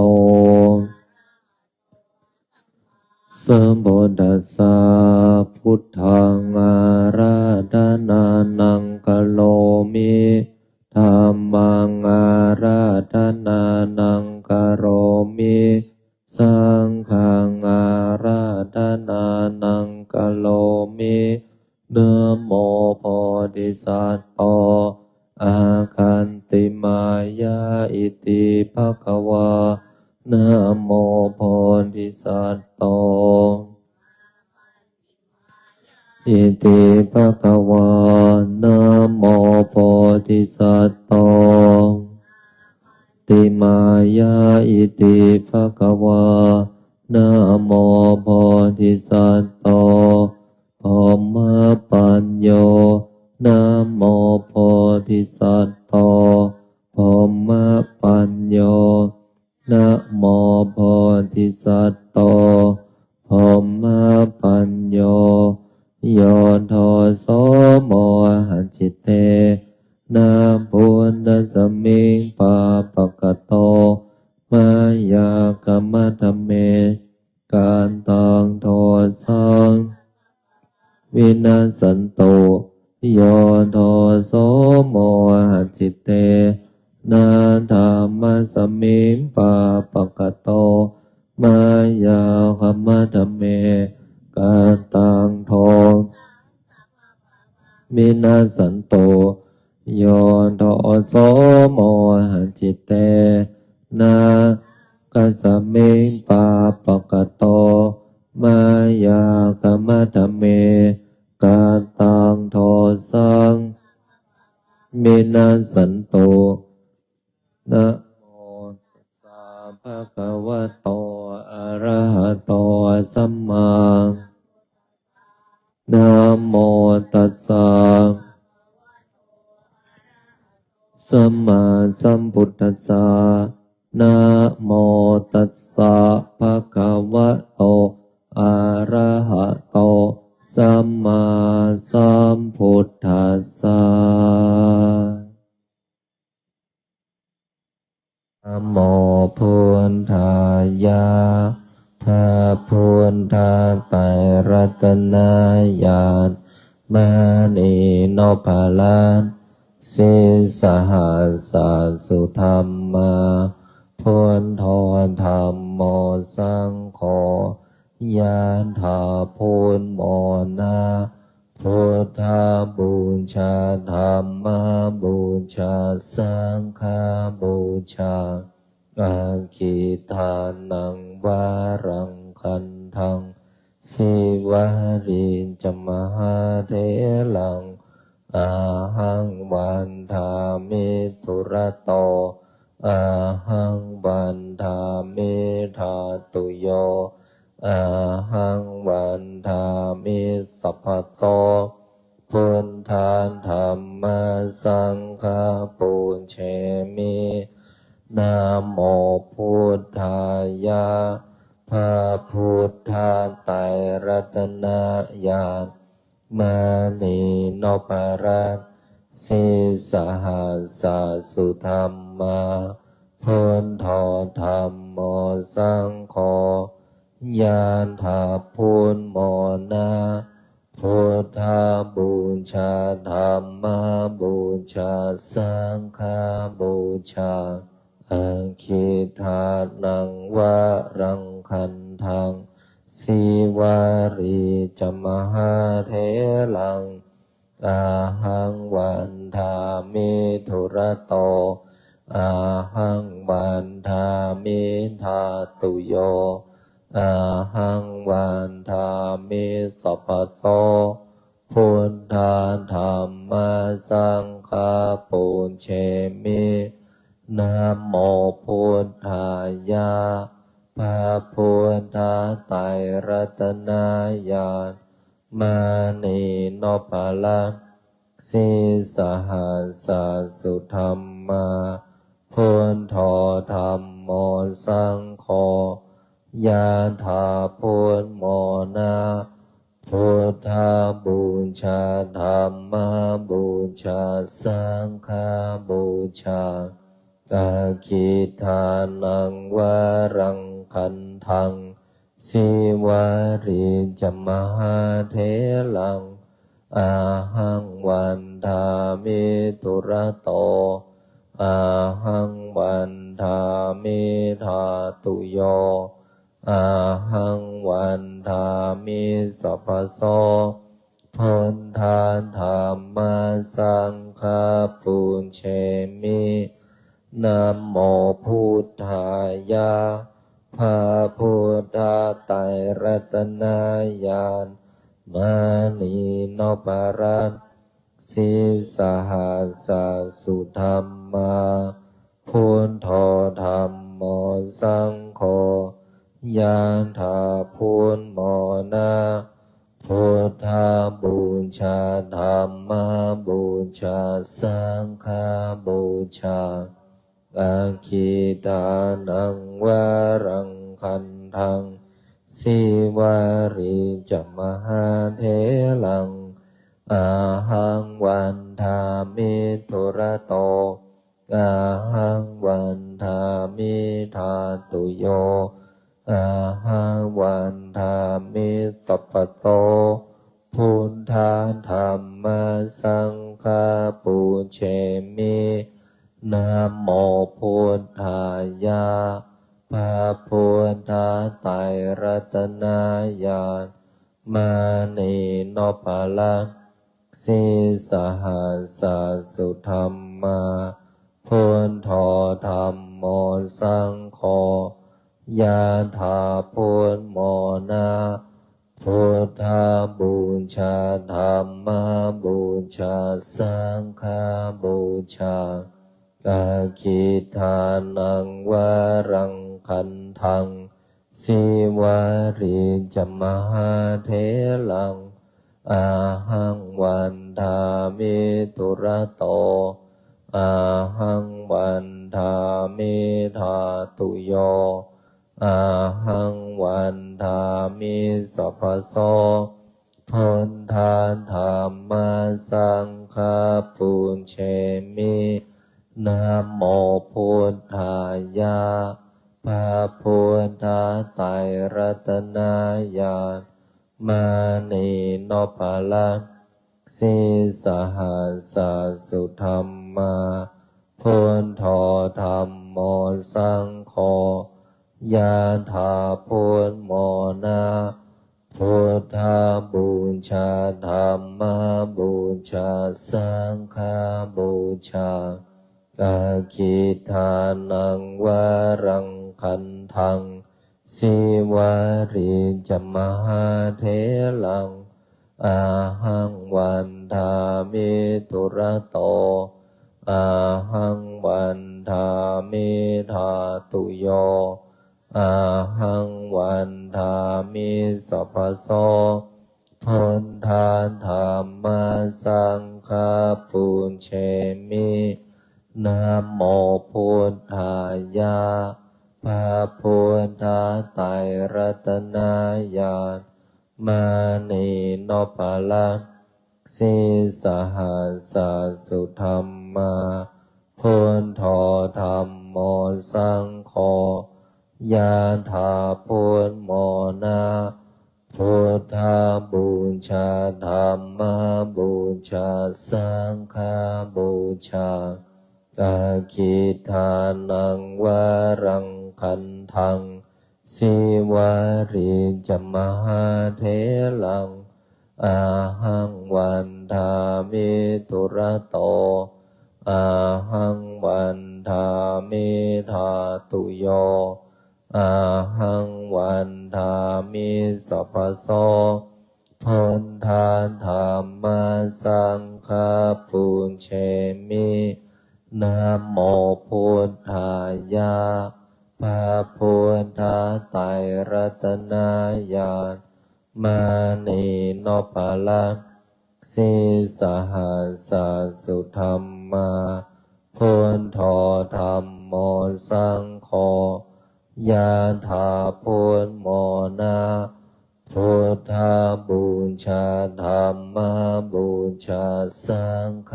Speaker 2: สัมพุทธัสสะพุทธังอาราธนานังกะโลมิธัมมังอาราธนานังกะโรมิสังฆังอาราธนานังกะโลมินะโมโพธิสัตว์โตอาคันติมายาอิติภะคะวานะโมโพธิสัตว์โตอิติภะคะวานะโมโพธิสัตว์โตติมายาอิติภะคะวานะโมโพธิสัตว์โตพรหมปัญโยนะโมโพธิสัตว์โตพรหมปัญโยนะโมโพธิสัตว์โตพรหมปัญโยโยโทโสโมหันจิตเตนะพุทธสมิงปาปะกะโตมายากรรมธรรมเมการตังโทสังวินาสันโตโยโทโสโมหันจิตเตนะธรรมสมิงปาปะกะโตมายากรรมธรรมเมการตังโทมินาสันโตโยโทโสโมหันจิตเตนะกัสสมิงปาปะกะโตมายากรรมธรรมเมการตังโทสังมินาสันโตนะโมตัสสะภะคะวะโตอะระหะโตสัมมานะโมตัสสะสัมมาสัมพุทธัสสะนะโมตัสสะภะคะวะโตอะระหะโตสัมมาสัมพุทธัสสะ นะโมพุทธายะพระพุทธไตรรัตนญาณมณีโนภาลันสิสหัสสะสุธรรมาพุทโธธรรมโมสังโฆยะถาพุทโมนะพุทธบูชาธรรมบูชาสังฆบูชาอาคิทานังวารังคันทังสิวารินจมหาเทลังอาหังวันทามิทุระโตอาหังวันทามิธาตุโยอาหังวันทามิสัพพะโตพุทธานธรรมสังฆปุญเชมินะโมพุทธายะพระพุทธไตรรัตนญาณมณีโนภารัตสิสหัสสะสุธรรมาพุทโธธรรมโมสังโฆยะถาพุทโมนะพุทธบูชาธรรมบูชาสังฆบูชาอาคิทานังวารังคันทังสิวารีจมหาเทลังอาหังวันทามิทุระโตอาหังวันทามิธาตุโยอาหังวันทามิสัพพะโตพุทธานธรรมสังฆปุญเชมินะโมพุทธายะพระพุทธไตรรัตนญาณมณีโนภาลันสิสหัสสะสุธรรมาพุทโธธรรมโมสังโฆยะถาพุทโมนะพุทธบูชาธรรมบูชาสังฆบูชาอาคิทานังวารังคันทังสิวาริจมหาเทลังอาหังวันทามิทุระโตอาหังวันทามิธาตุโยอาหังวันทามิสัพพะโสพุทธานธรรมสังฆปุญเชมินะโมพุทธายะพระพุทธไตรรัตนญาณมณีโนภารัตสิสหัสสะสุธรรมาพุทโธธรรมโมสังโฆยะถาพุทโมนะพุทธบูชาธรรมบูชาสังฆบูชาอาคิทานังวารังคันทังสิวาริจมหาเทลังอาหังวันทามิทุระโตอาหังวันทามิธาตุโยอาหังวันทามิสัพพะโตพุทธานธรรมสังฆปุญเชมินะโมพุทธายะพระพุทธไตรรัตนญาณมณีโนภาลันสิสหัสสะสุธรรมาพุทโธธรรมโมสังโฆยะถาพุทโมนะพุทธบูชาธรรมบูชาสังฆบูชาอาคิทานังวารังคันทังสิวาริจมหาเทลังอาหังวันทามิทุระโตอาหังวันทามิธาตุโยอาหังวันทามิสัพพะโสพุทธานธรรมสังฆปุญเชมินะโมพุทธายะ สีสหัสสุธรรมาพุทโธธัมโมสังโฆยะถาพุทโมนะพุทธบูชาธัมมบูชาสังฆบูชากาคิทานังวรังคันทังสิวาริจมหาเถลังอาหังวันทามิตุระโตอาหังวันทามิธาตุโยอาหังวันทามิสัพพโสพุทธาธัมมาสังฆาปุญเชมินะโมพุทธายะพระพุทธไตรรัตนญาณมานีโนปะละสีสหัสสุธรรมาพุทโธธัมโมสังโฆยะถาพุทโมนะพุทธบูชาธัมมบูชาสังฆบูชากาคิทานังวรังคันทังสิวาริจมหาเถลังอาหังวันทามิตุระโตอาหังวันทามิธาตุโยอาหังวันทามิสัพพโสพุทธาธัมมาสังฆาปุญเชมินะโมพุทธายะพระพุทธไตรรัตนญาณมานีโนปะละสีสหัสสุธรรมาพุทโธธัมโมสังโฆยะถาพุทโมนะพุทธบูชาธัมมบูชาสังฆ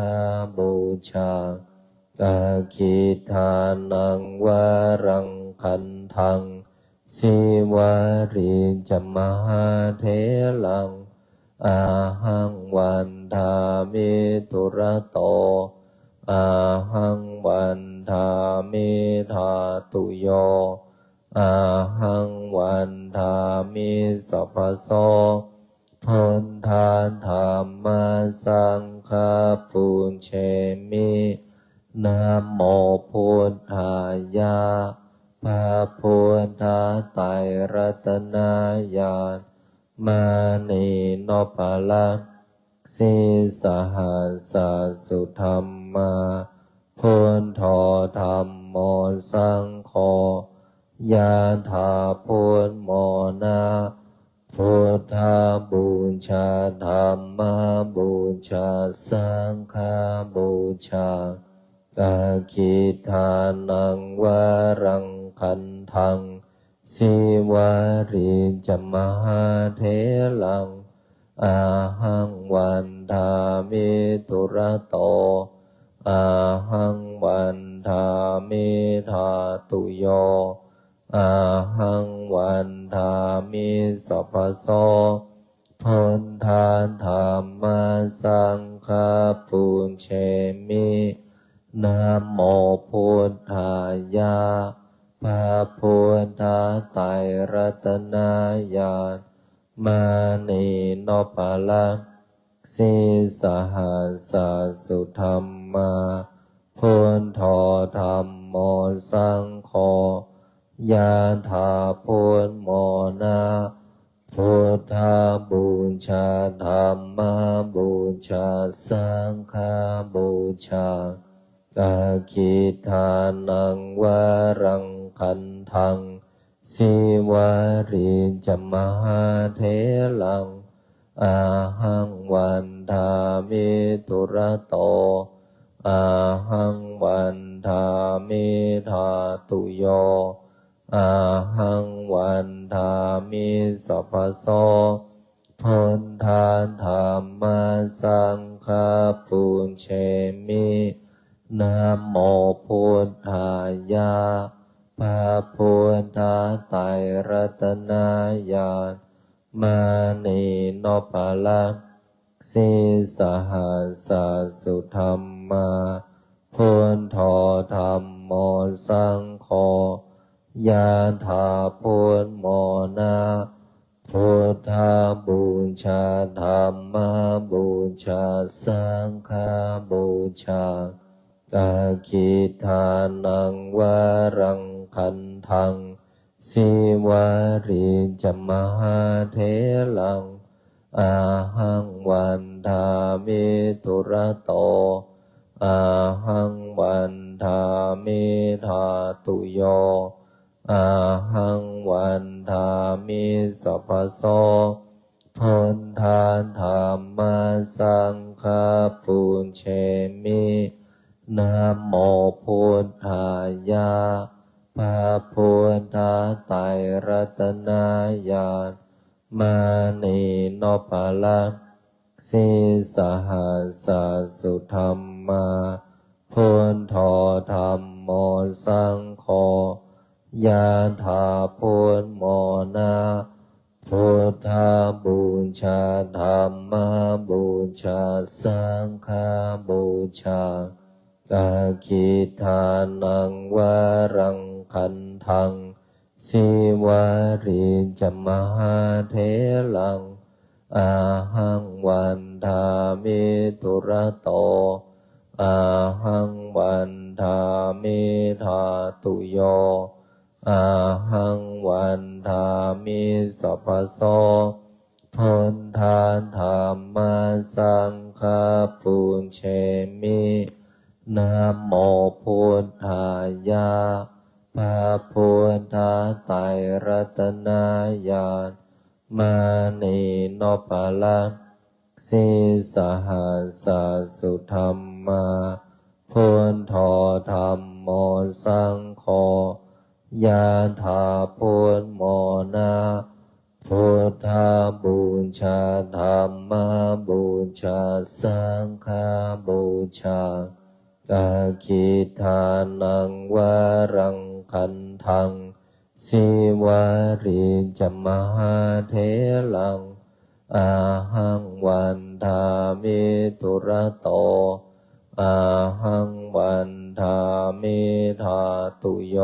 Speaker 2: บูชากาคิทานังวรังคันทังสิวาริจมหาเถลังอาหังวันทามิตุระโตอาหังวันทามิธาตุโยอาหังวันทามิสัพพโสพุทธาธัมมาสังฆาปุญเชมินะโมพุทธายะพระพุทธไตรรัตนญาณมานีโนปะละสีสหัสสุธรรมาพุทโธธัมโมสังโฆยะถาพุทโมนะพุทธบูชาธัมมบูชาสังฆบูชากาคิทานังวรังคันทังสิวาริจมหาเถลังอาหังวันทามิตุระโตอาหังวันทามิธาตุโยอาหังวันทามิสัพพโสพุทธาธัมมาสังฆาปุญเชมินะโมพุทธายะพระพุทธไตรรัตนญาณมานีโนปะละสีสหัสสุธรรมาพุทโธธัมโมสังโฆยะถาพุทโมนะพุทธบูชาธัมมบูชาสังฆบูชากาคิทานังวรังคันทังสิวาริจมหาเถลังอาหังวันทามิตุระโตอาหังวันทามิธาตุโยอาหังวันทามิสัพพโสพุทธาธัมมาสังฆาปุญเชมินะโมพุทธายะพระพุทธไตรรัตนญาณมานีโนปะละ สีสหัสสุธรรมาพุทโธธัมโมสังโฆยะถาพุทโมนะพุทธบูชาธัมมบูชาสังฆบูชากาคิทานังวารังคันทังสิวาริจมหาเถลังอาหังวันทามิทุระโตอาหังวันทามิธาตุโยอาหังวันทามิสัพพโสพุทธาธัมมาสังฆาปุญเชมินะโมพุทธายะพระพุทธไตรรัตนญาณมานีโนภาลังสีสหัสสุธรรมาพุทโธธัมโมสังโฆยะถาพุทโมนะพุทธบูชาธัมมบูชาสังฆบูชากาคิทานังวารังคันทังสิวาริจมหาเถลังอาหังวันทามิทุระโตอาหังวันทามิธาตุโยอาหังวันทามิสัพพโสพุทธาธัมมาสังฆาปุญเชมินะโมพุทธายะพระพุทธไตรรัตนญาณมานีโนภาลังสีสหัสสุธรรมาพุทโธธัมโมสังโฆยะถาพุทโมนะพุทธบูชาธัมมบูชาสังฆบูชากาคิทานังวารังคันทังสิวาริจมหาเถลังอาหังวันทามิทุระโตอาหังวันทามิธาตุโย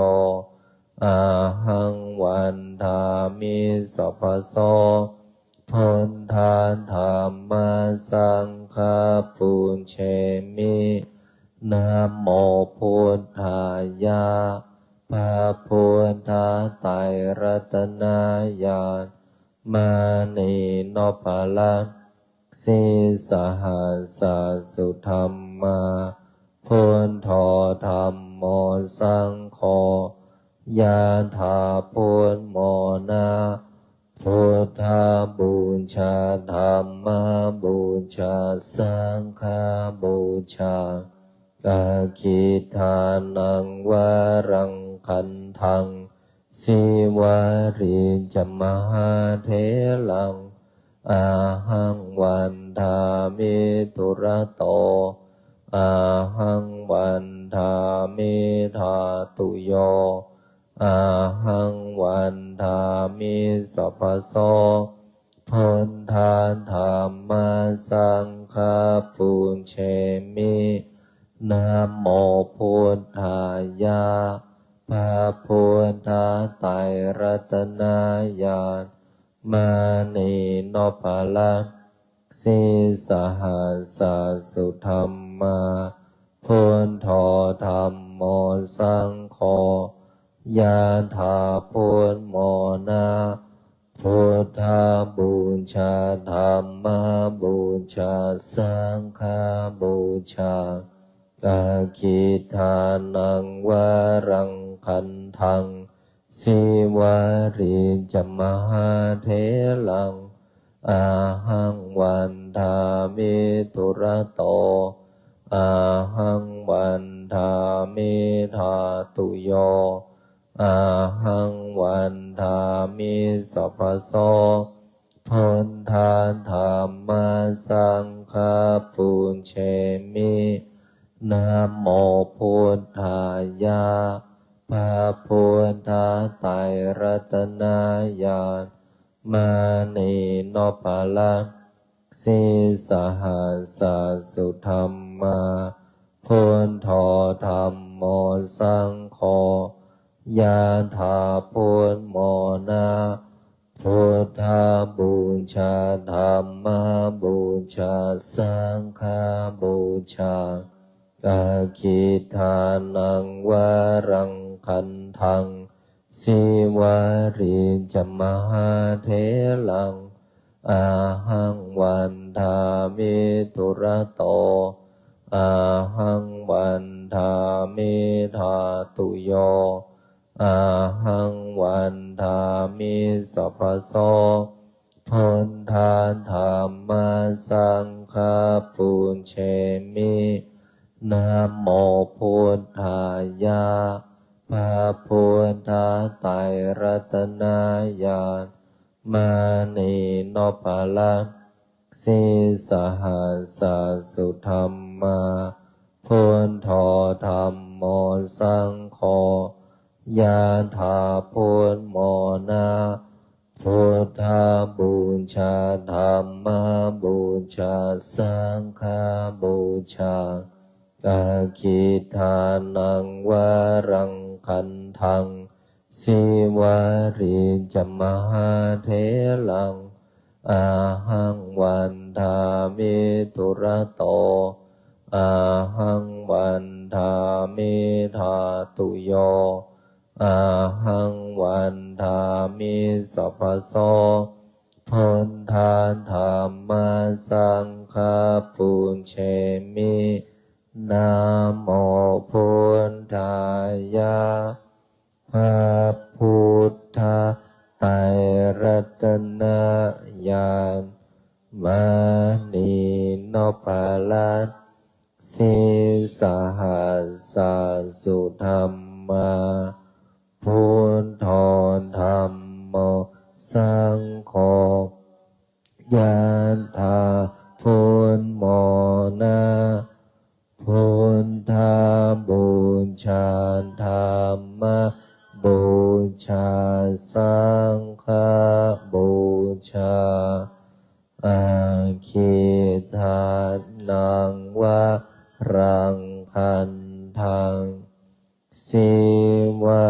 Speaker 2: อาหังวันทามิสัพพโสพุทธาธัมมาสังฆาปุญเชมินะโมพุทธายะพระพุทธไตรรัตนญาณมานีโนภาลังสีสหัสสุธรรมาพุทโธธัมโมสังโฆยะถาพุทโมนะพุทธบูชาธัมมบูชาสังฆบูชากาคิทานังวารังคันทังสิวาริจมหาเถลังอาหังวันทามิทุระโตอาหังวันทามิธาตุโยอาหังวันทามิสัพพโสพุทธาธัมมาสังฆาปุญเชมินะโมพุทธายะพระพุทธไตรรัตนญาณมานีโนภาลังสีสหัสสุธรรมาพุทโธธัมโมสังโฆยะถาพุทโมนะพุทธบูชาธัมมบูชาสังฆบูชากาคิทานังวารังคันทังสิวาริจมหาเถลังอาหังวันทามิทุระโตอาหังวันทามิธาตุโยอาหังวันทามิสัพพโสพุทธาธัมมาสังฆาปุญเชมินะโมพุทธายะพระพุทธไตรรัตนญาณมานีโนภาลัง สีสหัสสุธรรมาพุทโธธัมโมสังโฆยะถาพุทโมนะพุทธบูชาธัมมบูชาสังฆบูชากาคิทานังวารังคันทังสิวาริจมหาเถลังอาหังวันทามิตุระโตอาหังวันทามิธาตุโยอาหังวันทามิสัพพโสพุทธาธัมมาสังฆาปุญเชมินะโมพุทธายะพระพุทธไตรรัตนญาณมานีโนภาลังสีสหัสสุธรรมาพุทโธธัมโมสังโฆยะถาพุทโมนะพุทธบูชาธัมมบูชาสังฆบูชากาคิทานังวารังคันทังสิวาริจมหาเถลังอาหังวันทามิตุระโตอาหังวันทามิธาตุโยอาหังวันทามิสัพพโสพุทธาธัมมาสังฆาปุญเชมินะโมพุทธายะพระพุทธไตรรัตนญาณมานีโนภาลัสสีสหัสสุธรรมาพุทโธธัมโมสังโฆยะถาพุทโมนะพุทธบูชาธัมมบูชาสังฆบูชาอาคิทานังวารังคันทังสิวา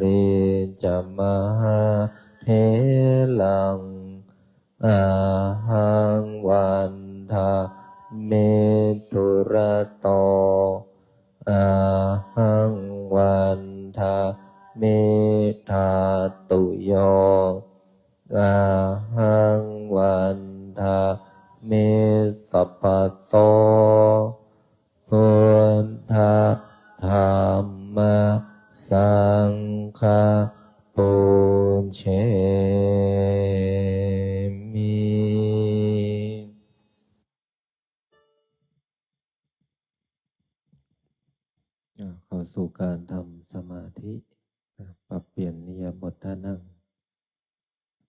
Speaker 2: ริจมหาเถลังอาหังวันทามิตุระโตอาหังวันทามิธาตุโยอาหังวันทามิสัพพโสพุทธาธัมมาสังฆาปุญเชมิเข้าสู่การทำสมาธิปรับเปลี่ยนนิยบทท่านั่ง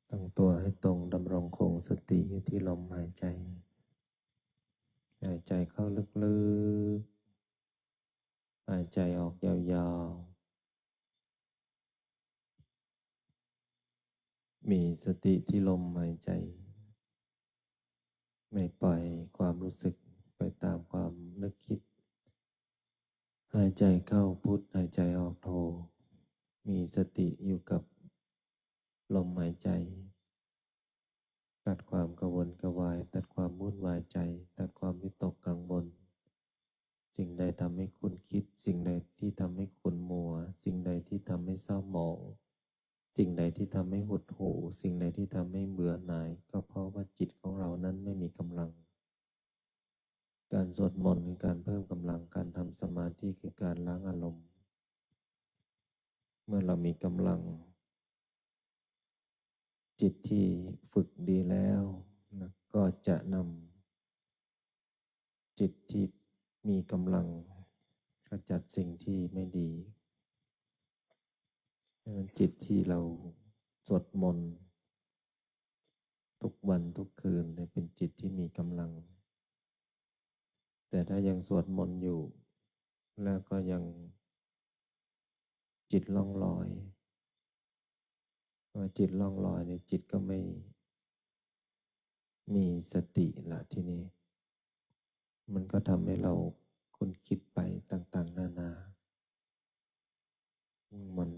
Speaker 2: ตั้งตัวให้ตรงดำรงคงสติอยู่ที่ลมหายใจหายใจเข้าลึกๆหายใจออกยาวๆมีสติที่ลมหายใจไม่ปล่อยความรู้สึกไปตามความนึกคิดหายใจเข้าพุทหายใจออกโทมีสติอยู่กับลมหายใจตัดความกังวลกวายตัดความวุ่นวายใจตัดความวิตกกังวลสิ่งใดทำให้คุณคิดสิ่งใดที่ทำให้คุณมัวสิ่งใดที่ทำให้เศร้าหมองสิ่งใดที่ทำให้หดหู่สิ่งใดที่ทำให้เบื่อหน่ายก็เพราะว่าจิตของเรานั้นไม่มีกำลังการสวดมนต์คือการเพิ่มกำลังการทำสมาธิคือการล้างอารมณ์เมื่อเรามีกำลังจิตที่ฝึกดีแล้วนะก็จะนำจิตที่มีกำลังขจัดสิ่งที่ไม่ดีจิตที่เราสวดมนต์ทุกวันทุกคืนเป็นจิตที่มีกำลังแต่ถ้ายังสวดมนต์อยู่แล้วก็ยังจิตล่องลอยจิตล่องลอยจิตก็ มีสติละทีนี้มันก็ทำให้เราคุ้นคิดไปต่างๆนานามัน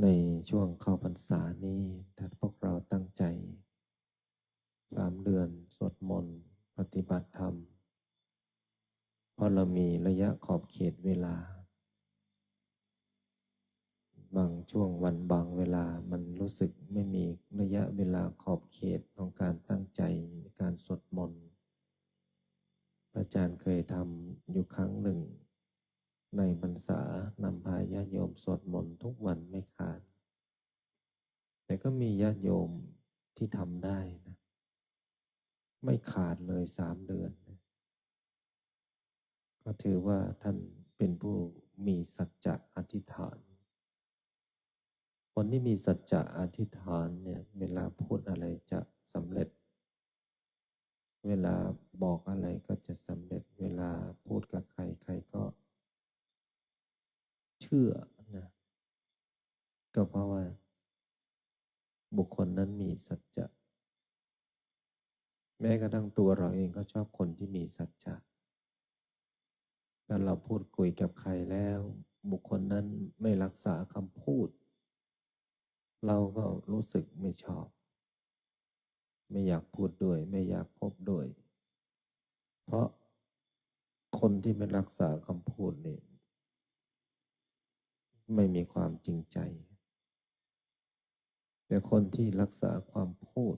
Speaker 2: ในช่วงเข้าพรรษานี้ถ้าพวกเราตั้งใจ3 เดือนสวดมนต์ปฏิบัติธรรมเพราะเรามีระยะขอบเขตเวลาบางช่วงวันบางเวลามันรู้สึกไม่มีระยะเวลาขอบเขตของการตั้งใจการสวดมนต์อาจารย์เคยทำอยู่ครั้งหนึ่งในพรรษานำพาญาติโยมสวดมนต์ทุกวันไม่ขาดแต่ก็มีญาติโยมที่ทำได้นะไม่ขาดเลย3 เดือนนะก็ถือว่าท่านเป็นผู้มีสัจจะอธิษฐานคนที่มีสัจจะอธิษฐานเนี่ยเวลาพูดอะไรจะสำเร็จเวลาบอกอะไรก็จะสำเร็จเวลาพูดกับใครใครก็เชื่อนะก็เพราะว่าบุคคลนั้นมีสัจจะแม้กระทั่งตัวเราเองก็ชอบคนที่มีสัจจะถ้าเราพูดคุยกับใครแล้วบุคคลนั้นไม่รักษาคำพูดเราก็รู้สึกไม่ชอบไม่อยากพูดด้วยไม่อยากพบด้วยเพราะคนที่ไม่รักษาคำพูดนี่ไม่มีความจริงใจแต่คนที่รักษาความพูด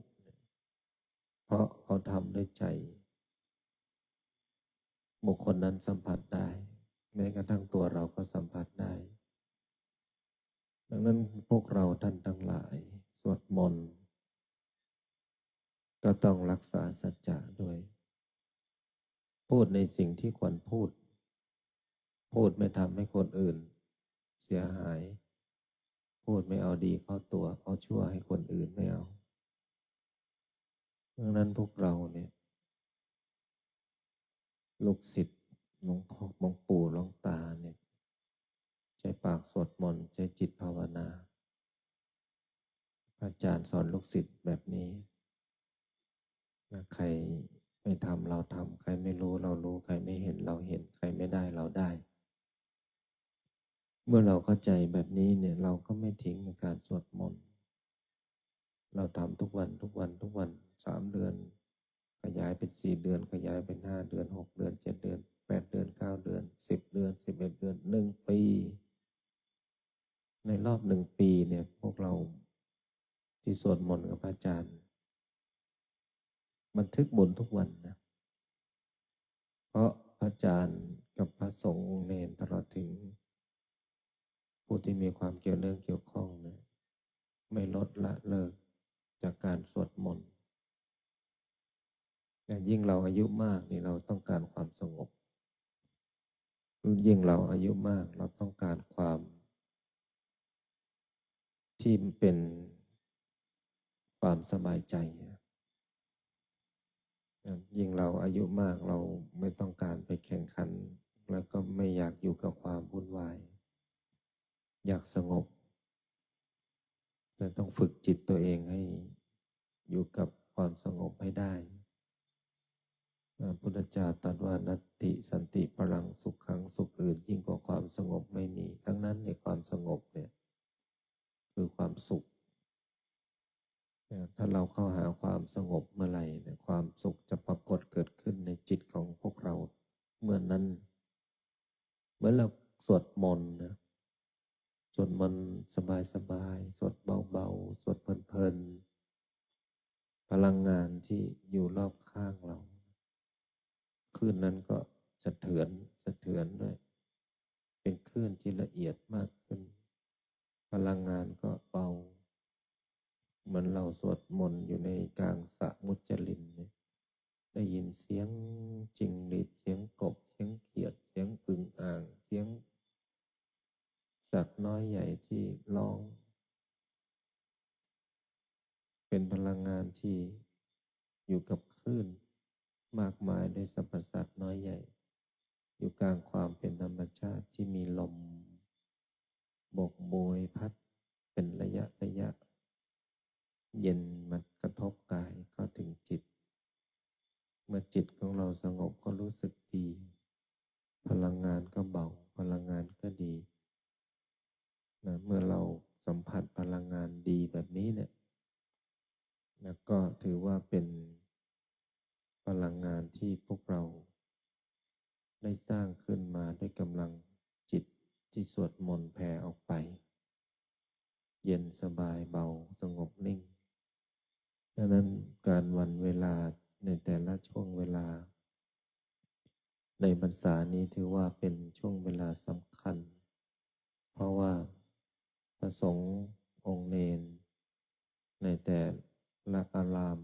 Speaker 2: เพราะเขาทำด้วยใจบุคคลนั้นสัมผัสได้แม้กระทั่งตัวเราก็สัมผัสได้ดังนั้นพวกเราท่านทั้งหลายสวดมนต์ก็ต้องรักษาสัจจะด้วยพูดในสิ่งที่ควรพูดพูดไม่ทำให้คนอื่นเสียหายพูดไม่เอาดีเข้าตัวเอาชั่วให้คนอื่นไม่เอาดังนั้นพวกเราเนี่ยลูกศิษย์หลวงพ่อหลวงปู่หลวงตาเนี่ยใช้ปากสวดมนต์ใช้จิตภาวนาอาจารย์สอนลูกศิษย์แบบนี้ใครไม่ทำเราทำใครไม่รู้เรารู้ใครไม่เห็นเราเห็นใครไม่ได้เราได้เมื่อเราเข้าใจแบบนี้เนี่ยเราก็ไม่ทิ้งในการสวดมนต์เราทำทุกวันทุกวันทุกวัน3 เดือนขยายเป็น4 เดือนขยายเป็น5 เดือน6 เดือน7 เดือน8 เดือน9 เดือน10 เดือน11 เดือน1 ปีในรอบ1 ปีเนี่ยพวกเราที่สวดมนต์กับพระอาจารย์บันทึกบนทุกวันนะเพราะพระอาจารย์กับพระสงฆ์เนรตลอดถึงผู้ที่มีความเกี่ยวเนื่องเกี่ยวข้องนะไม่ลดละเลิกจากการสวดมนต์ยิ่งเราอายุมากนี่เราต้องการความสงบยิ่งเราอายุมากเราต้องการความที่เป็นความสบายใจยิ่งเราอายุมากเราไม่ต้องการไปแข่งขันแล้วก็ไม่อยากอยู่กับความวุ่นวายอยากสงบแต่ต้องฝึกจิตตัวเองให้อยู่กับความสงบให้ได้พุทธเจ้าตรัสว่านัตติสันติพลังสุขขังสุขอื่นยิ่งกว่าความสงบไม่มีดังนั้นในความสงบเนี่ยคือความสุขถ้าเราเข้าหาความสงบเมื่อไหร่เนี่ยความสุขจะปรากฏเกิดขึ้นในจิตของพวกเราเมื่อนั้นเหมือนเราสวดมนต์นะสวดมนต์สบายๆสวดเบาๆสวดเพลินๆพลังงานที่อยู่รอบข้างเราคลื่นนั้นก็สะเทือนด้วยเป็นคลื่นที่ละเอียดมากขึ้นพลังงานก็เบาเหมือนเราสวดมนต์อยู่ในกลางสระมุจลินเนี่ยได้ยินเสียงจิงหรีดเสียงกบเสียงเขียดเสียงอึ่งอ่างเสียงสัตว์น้อยใหญ่ที่ร้องเป็นพลังงานที่อยู่กับคลื่นมากมายด้วยสรรพสัตว์น้อยใหญ่อยู่กลางความเป็นธรรมชาติที่มีลมบกโบยพัดเป็นระยะ ถือว่าเป็นพลังงานที่พวกเราได้สร้างขึ้นมาด้วยกำลังจิตที่สวดมนต์แผ่ออกไปเย็นสบายเบาสงบนิ่งดังนั้นการวันเวลาในแต่ละช่วงเวลาในพรรษานี้ถือว่าเป็นช่วงเวลาสำคัญเพราะว่าพระสงฆ์องค์เนนในแต่ละอาราม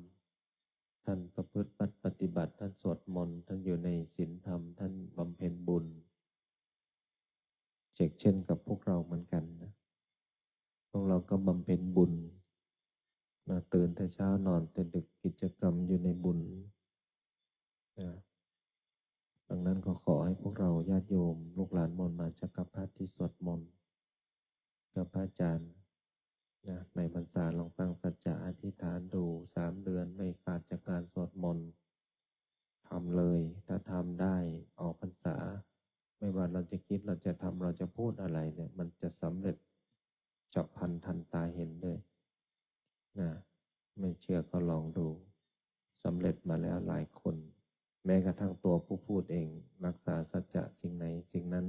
Speaker 2: ท่านประพฤติปฏิบัติท่านสวดมนต์ท่านอยู่ในศีลธรรมท่านบำเพ็ญบุญเช่นกับพวกเราเหมือนกันนะพวกเราก็บำเพ็ญบุญมาตื่นแต่เช้านอนแต่ดึกกิจกรรมอยู่ในบุญนะดังนั้นก็ขอให้พวกเราญาติโยมลูกหลานมนต์มาจักรพรรดิที่สวดมนต์กับพระอาจารย์นะในพรรษาลองตั้งสัจจะอธิษฐานดู3 เดือนไม่ขาดจากการสวดมนต์ทำเลยถ้าทำได้ออกพรรษาไม่ว่าเราจะคิดเราจะทำเราจะพูดอะไรเนี่ยมันจะสำเร็จฉับพลันทันตาเห็นเลยนะไม่เชื่อก็ลองดูสำเร็จมาแล้วหลายคนแม้กระทั่งตัวผู้พูดเองรักษาสัจจะสิ่งไหนสิ่งนั้น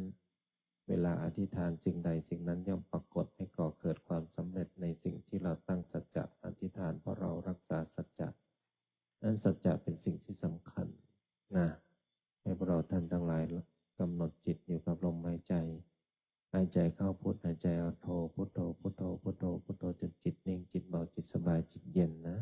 Speaker 2: เวลาอธิษฐานสิ่งใดสิ่งนั้นย่อมปรากฏให้ก่อเกิดความสำเร็จในสิ่งที่เราตั้งสัจจะอธิษฐานเพราะเรารักษาสัจจะนั้นสัจจะเป็นสิ่งที่สำคัญนะให้พวกเราท่านทั้งหลายกำหนดจิตอยู่กับลมหายใจหายใจเข้าพุทหายใจออกโทพุทโธพุทโธพุทโธพุทโธจนจิตนิ่งจิตเบาจิตสบายจิตเย็นนะ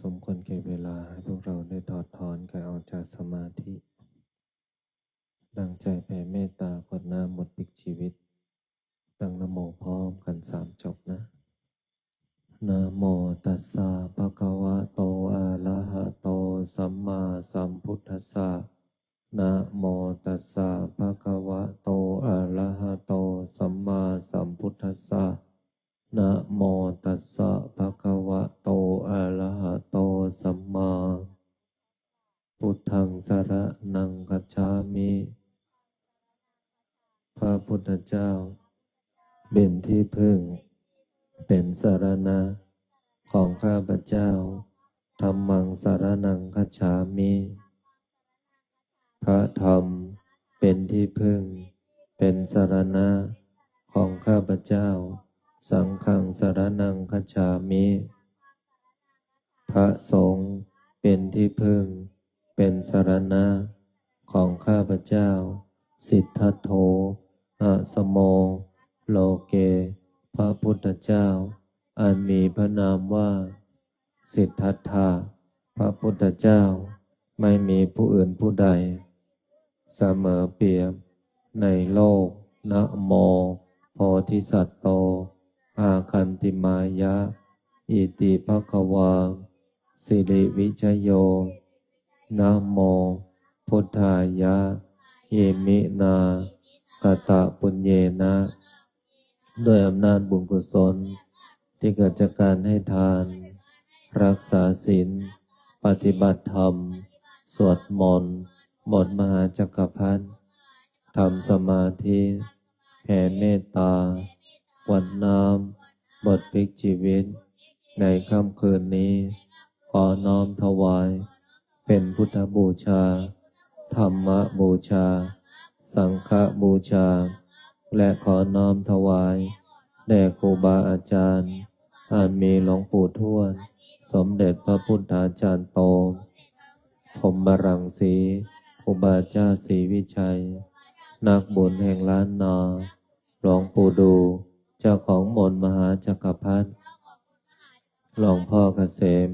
Speaker 2: สมควรแก่เวลาให้พวกเราได้ถอดถอนกายออกจากสมาธิดังใจแผ่เมตตากดน้ำหมดปิกชีวิตดังนะโมพร้อมกัน3 จบนะนะโมตัสสะภะคะวะโตอะระหะโตสัมมาสัมพุทธัสสะนะโมตัสสะภะคะวะโตอะระหะโตสัมมาสัมพุทธัสสะนะโมตัสสะภะคะวะโตอะระหะโตสัมมาพุทธังสรณังคัจฉามิพระพุทธเจ้าเป็นที่พึ่งเป็นสรณะของข้าพเจ้าธัมมังสรณังคัจฉามิพระธรรมเป็นที่พึ่งเป็นสรณะของข้าพเจ้าสังฆังสรณังคัจฉามิพระสงฆ์เป็นที่พึ่งเป็นสรณะของข้าพเจ้าสิทธัตโธอะสโมโลเกพระพุทธเจ้าอันมีพระนามว่าสิทธัตถะพระพุทธเจ้าไม่มีผู้อื่นผู้ใดเสมอเปรียบในโลกนะโมโพธิสัตว์โตอาคันติมายะอิติภควาสิริวิชโยนะโมพุทธายะเยมินากตปุญเยนะด้วยอำนาจบุญกุศลที่เกิดจากการให้ทานรักษาศีลปฏิบัติธรรมสวดมนต์บทมหาจักรพรรดิทำสมาธิแผ่เมตตาวัดน้ำบทพลิกชีวิตในค่ำคืนนี้ขอน้อมถวายเป็นพุทธบูชาธรรมบูชาสังฆบูชาและขอน้อมถวายแด่ครูบาอาจารย์อันมีหลวงปู่ทวดสมเด็จพระพุทธาจารย์โตพรหมรังสีครูบาเจ้าศรีวิชัยนักบุญแห่งล้านนาหลวงปู่ดูเจ้าของมนต์มหาจักรพรรดิหลวงพ่อเกษม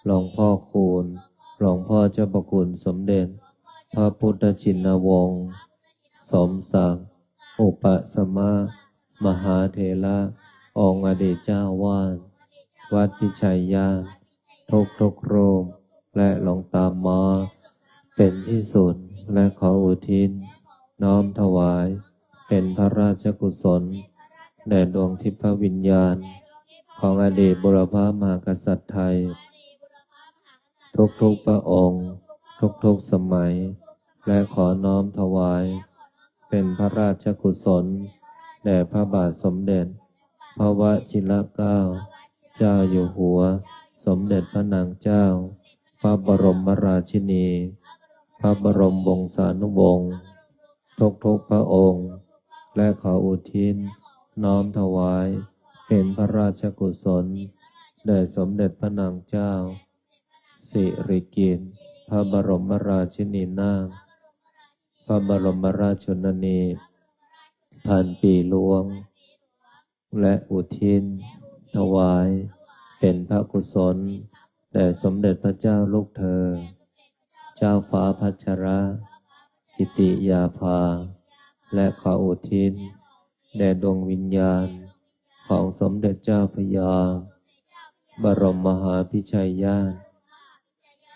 Speaker 2: หลวงพ่อคูณหลวงพ่อเจ้าประคุณสมเด็จพระพุทธชินวงศ์สมศักดิ์อุปสมามหาเถระองค์อดีตเจ้าวาดวัดพิชัยญาณทุกโรมและหลวงตามมาเป็นที่สุดและขออุทิศน้อมถวายเป็นพระราชกุศลแด่ดวงทิพวิญญาณของอดีตบุรพมหากษัตริย์ไทยทุกพระองค์ทุกสมัยและขอน้อมถวายเป็นพระราชกุศลแด่พระบาทสมเด็จพระวชิรเกล้าเจ้าอยู่หัวสมเด็จพระนางเจ้าพระบรมราชินีพระบรมวงศานุวงศ์ทุกพระองค์และขออุทิศน้อมถวายเป็นพระราชกุศลแด่สมเด็จพระนางเจ้าสิริกิติ์พระบรมราชินีนาถพระบรมราชชนนีพันปีหลวงและอุทิศถวายเป็นพระกุศลแด่สมเด็จพระเจ้าลูกเธอเจ้าฟ้าพัชรกิติยาภาและขออุทิศแด่ดวงวิญญาณของสมเด็จเจ้าพระยาบรมมหาพิชัยญาณ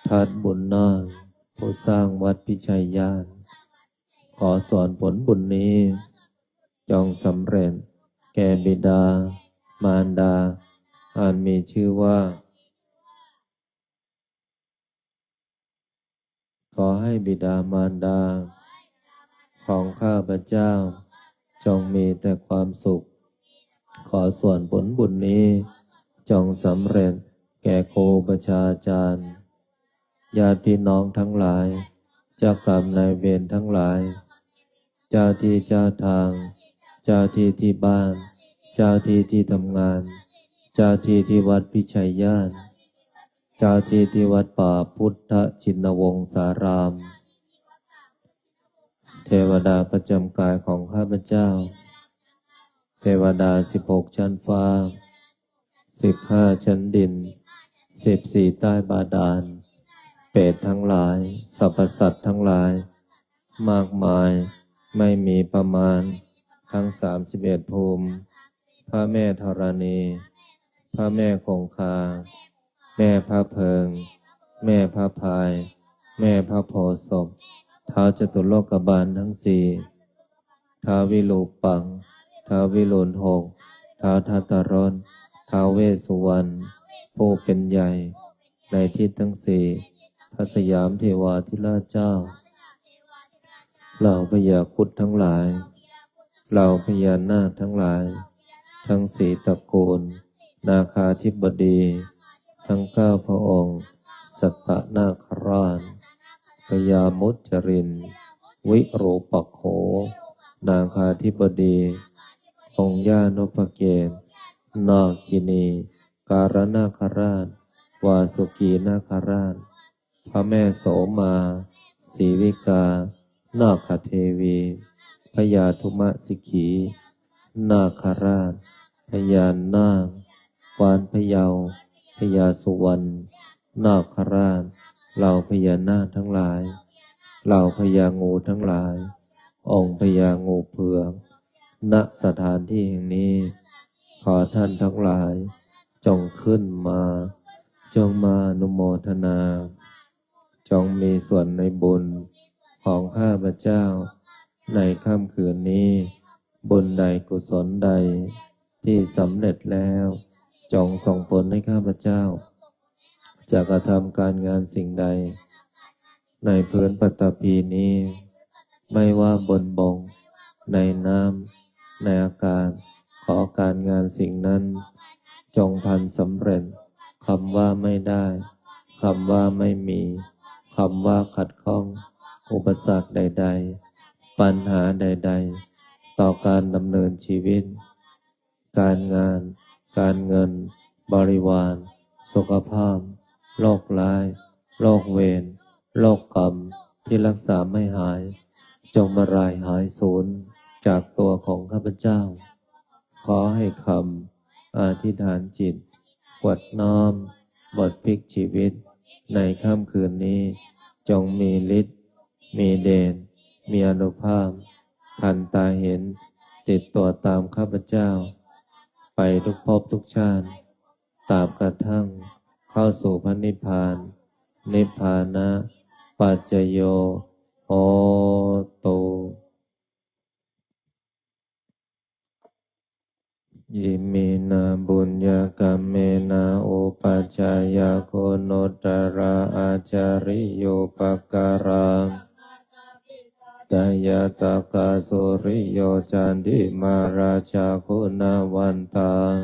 Speaker 2: ทัดบุญนาคผู้สร้างวัดพิชัยญาณขอสอนผลบุญนี้จงสำเร็จแก่บิดามารดาอันมีชื่อว่าขอให้บิดามารดาของข้าพเจ้าจงมีแต่ความสุขขอส่วนผลบุญนี้จงสำเร็จแก่ครูประชาจารย์ญาติพี่น้องทั้งหลายเจ้ากรรมนายเวรทั้งหลายเจ้าที่เจ้าทางเจ้าที่ที่บ้านเจ้าที่ที่ทำงานเจ้าที่ที่วัดพิชัยญาณเจ้าที่ที่วัดป่าพุทธชินวงศารามเทวดาประจำกายของข้าพเจ้าเทวดา16 ชั้นฟ้า15 ชั้นดิน 14ใต้บาดาลเปรตทั้งหลายสรรพสัตว์ทั้งหลายมากมายไม่มีประมาณทั้ง31ภูมิพระแม่ธรณีพระแม่คงคาแม่พระเพิงแม่พระพายแม่พระโพธิ์ศพท้าวจตุโลกบาลทั้งสี่ท้าววิรูปังค์ท้าววิรุฬหกท้าวทัตตรสท้าวเวสสุวรรณผู้เป็นใหญ่ในทิศทั้งสี่พระสยามเทวาธิราชเจ้าเหล่าพญาครุฑทั้งหลายเหล่าพญานาคทั้งหลายทั้งสี่ตระกูลนาคาธิบดีทั้ง9พระองค์สัตตนาคราชพญามุจรินวิโรูปักโขนาคาธิบดีองค์ย่านพเกศนาคินีการนาคราชวาสุกีนาคราชพระแม่โสมาศรีวิกานาคเทวีพญาธุมสิกขีนาคราชพญานาคกวานพะเยาพญาสุวรรณนาคราชเหล่าพญานาคทั้งหลายเหล่าพญางูทั้งหลายองค์พญางูเผือกณสถานที่แห่งนี้ขอท่านทั้งหลายจงขึ้นมาจงมาอนุโมทนาจงมีส่วนในบุญของข้าพเจ้าในค่ำคืนนี้บุญใดกุศลใดที่สำเร็จแล้วจงส่งผลให้ข้าพเจ้าจะกระทำการงานสิ่งใดในพื้นปฐพีนี้ไม่ว่าบนบกในน้ำในอากาศขอการงานสิ่งนั้นจงพันสำเร็จคำว่าไม่ได้คำว่าไม่มีคำว่าขัดข้องอุปสรรคใดๆปัญหาใดๆต่อการดำเนินชีวิตการงานการเงินบริวารสุขภาพโรคร้ายโรคเวรโรคกรรมที่รักษาไม่หายจงมารายหายสูญจากตัวของข้าพเจ้าขอให้คำอธิษฐานจิตกวดน้อมบทพลิกชีวิตในค่ำคืนนี้จงมีฤทธิ์มีเดชมีอานุภาพทันตาเห็นติดตัวตามข้าพเจ้าไปทุกภพทุกชาติตราบกระทั่งเข้าสู่พระนิพพานนิพพานะปัจจโยโหตุยิมินาบุญญกรรมเมนาอุปัชฌายโคโนตระอาจาริโยปการังกายตากาสุริโยจันติมาราชาคุณวันตัง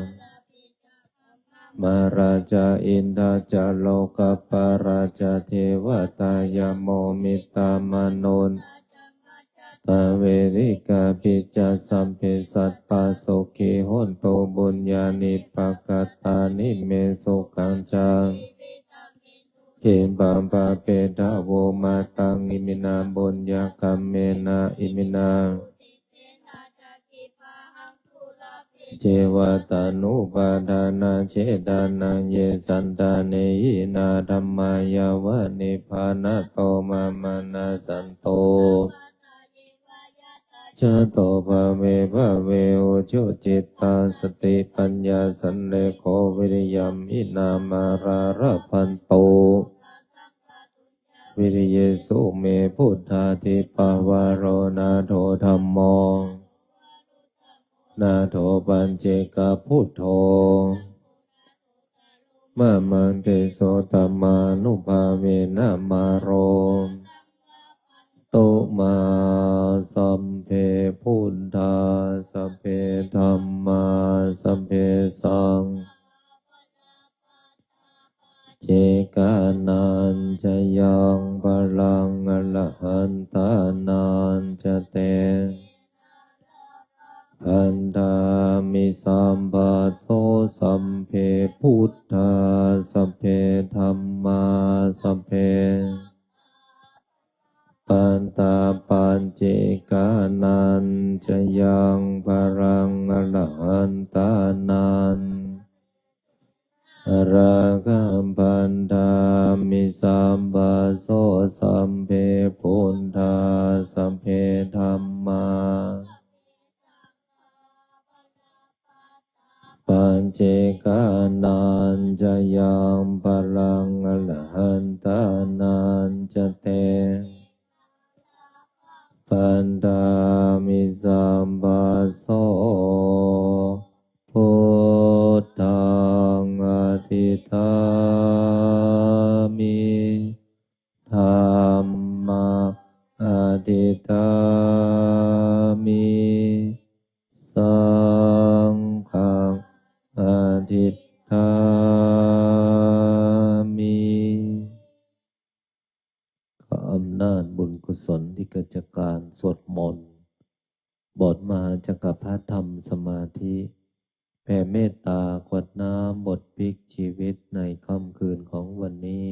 Speaker 2: มาราชาอินทาจาโลกปาราชาเทวตายโมมิตามนุนปเวริกาปิจจสัมเพสัตปาโสกิโหนโตบุญญาณิปกตานิเมสุขังจังเกบัมปะเปทะโวมาตังอิมินาบุญญกรรมเมนะอิมินาเจวตานุปาทานาเชดานังเยสันตาเนยินาธัมมายาวะนิพพานะโตมามานาสันโตชะโตภะเวภะเวโอชุจิตตาสติปัญญาสันเลโควิริยัมอินามาราระพันโตวิริเยสุเมพุทธาธิปวารโรนาโถธัมโมนาโถปัญเจกพุทโธมะมันเตโสตมานุภาเวนะมาโรตุมาสัมเพพุทธาสัพเพธัมมาสัพเพสังเจกานันจะยังพลังอรหันตานันจะเตพันธามิสัมปัสโสสัมเพพุทธาสัพเพธัมมาสัพเพปันตาปัญเจกานันจะยังพลังอรหันตานันอราคัมภา สัมปัสโสสัมเพพุทธาสัมเพธัมมาปัญเจกานันจะยังพลังอรหันตานันจะเตปันดามิสัมปัสโสพุทธังอธิษฐามิธัมมังอธิษฐามิสังฆังอธิษฐามิขออำนาจบุญกุศลที่เกิดจากการสวดมนต์บทมหาจักรพรรดิธรรมสมาธิแผ่เมตตากวดน้ำบทพลิกชีวิตในค่ำคืนของวันนี้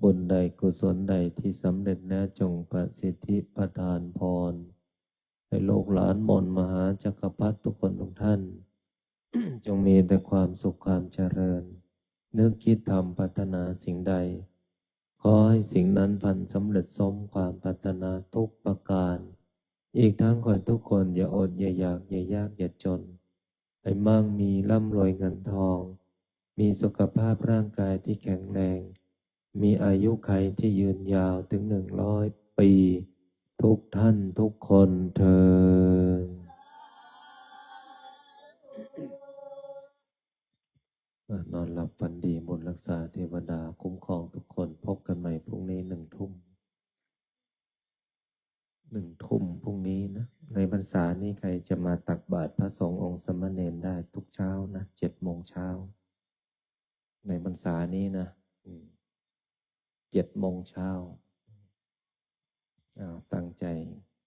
Speaker 2: บุญใดกุศลใดที่สำเร็จแล้วจงประสิทธิประทานพรให้ลูกหลานมนต์มหาจักรพรรดิทุกคนทุกท่าน จงมีแต่ความสุขความเจริญนึกคิดทำปรารถนาสิ่งใดขอให้สิ่งนั้นพันสำเร็จสมความปรารถนาทุกประการอีกทั้งขอให้ทุกคนอย่าอดอย่าอยากอย่ายากอย่าจนให้มั่งมีร่ำรวยเงินทองมีสุขภาพร่างกายที่แข็งแรงมีอายุขัยที่ยืนยาวถึง100 ปีทุกท่านทุกคนเถิดนอนหลับฝันดีบุญรักษาเทวดาคุ้มครองทุกคนพบกันใหม่พรุ่งนี้1 ทุ่มพรุ่งนี้นะในพรรษานี้ใครจะมาตักบาตรพระสงฆ์องค์สมณเณรได้ทุกเช้านะ7 โมงเช้าในพรรษานี้นะ7 โมงเช้าตั้งใจ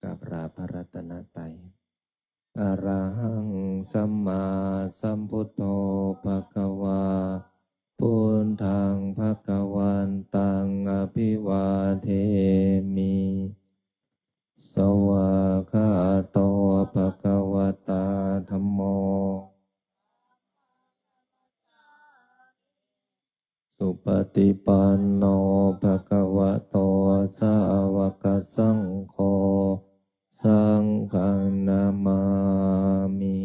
Speaker 2: กราบลาพระรัตนตรัยอะระหังสัมมาสัมพุทโธภคะวาพุทธังภคะวันตังอภิวาเทมิสวากขาโตภคะวตาธัมโมสุปฏิปันโนภะคะวะโตสาวกสังโฆสังฆังนามามิ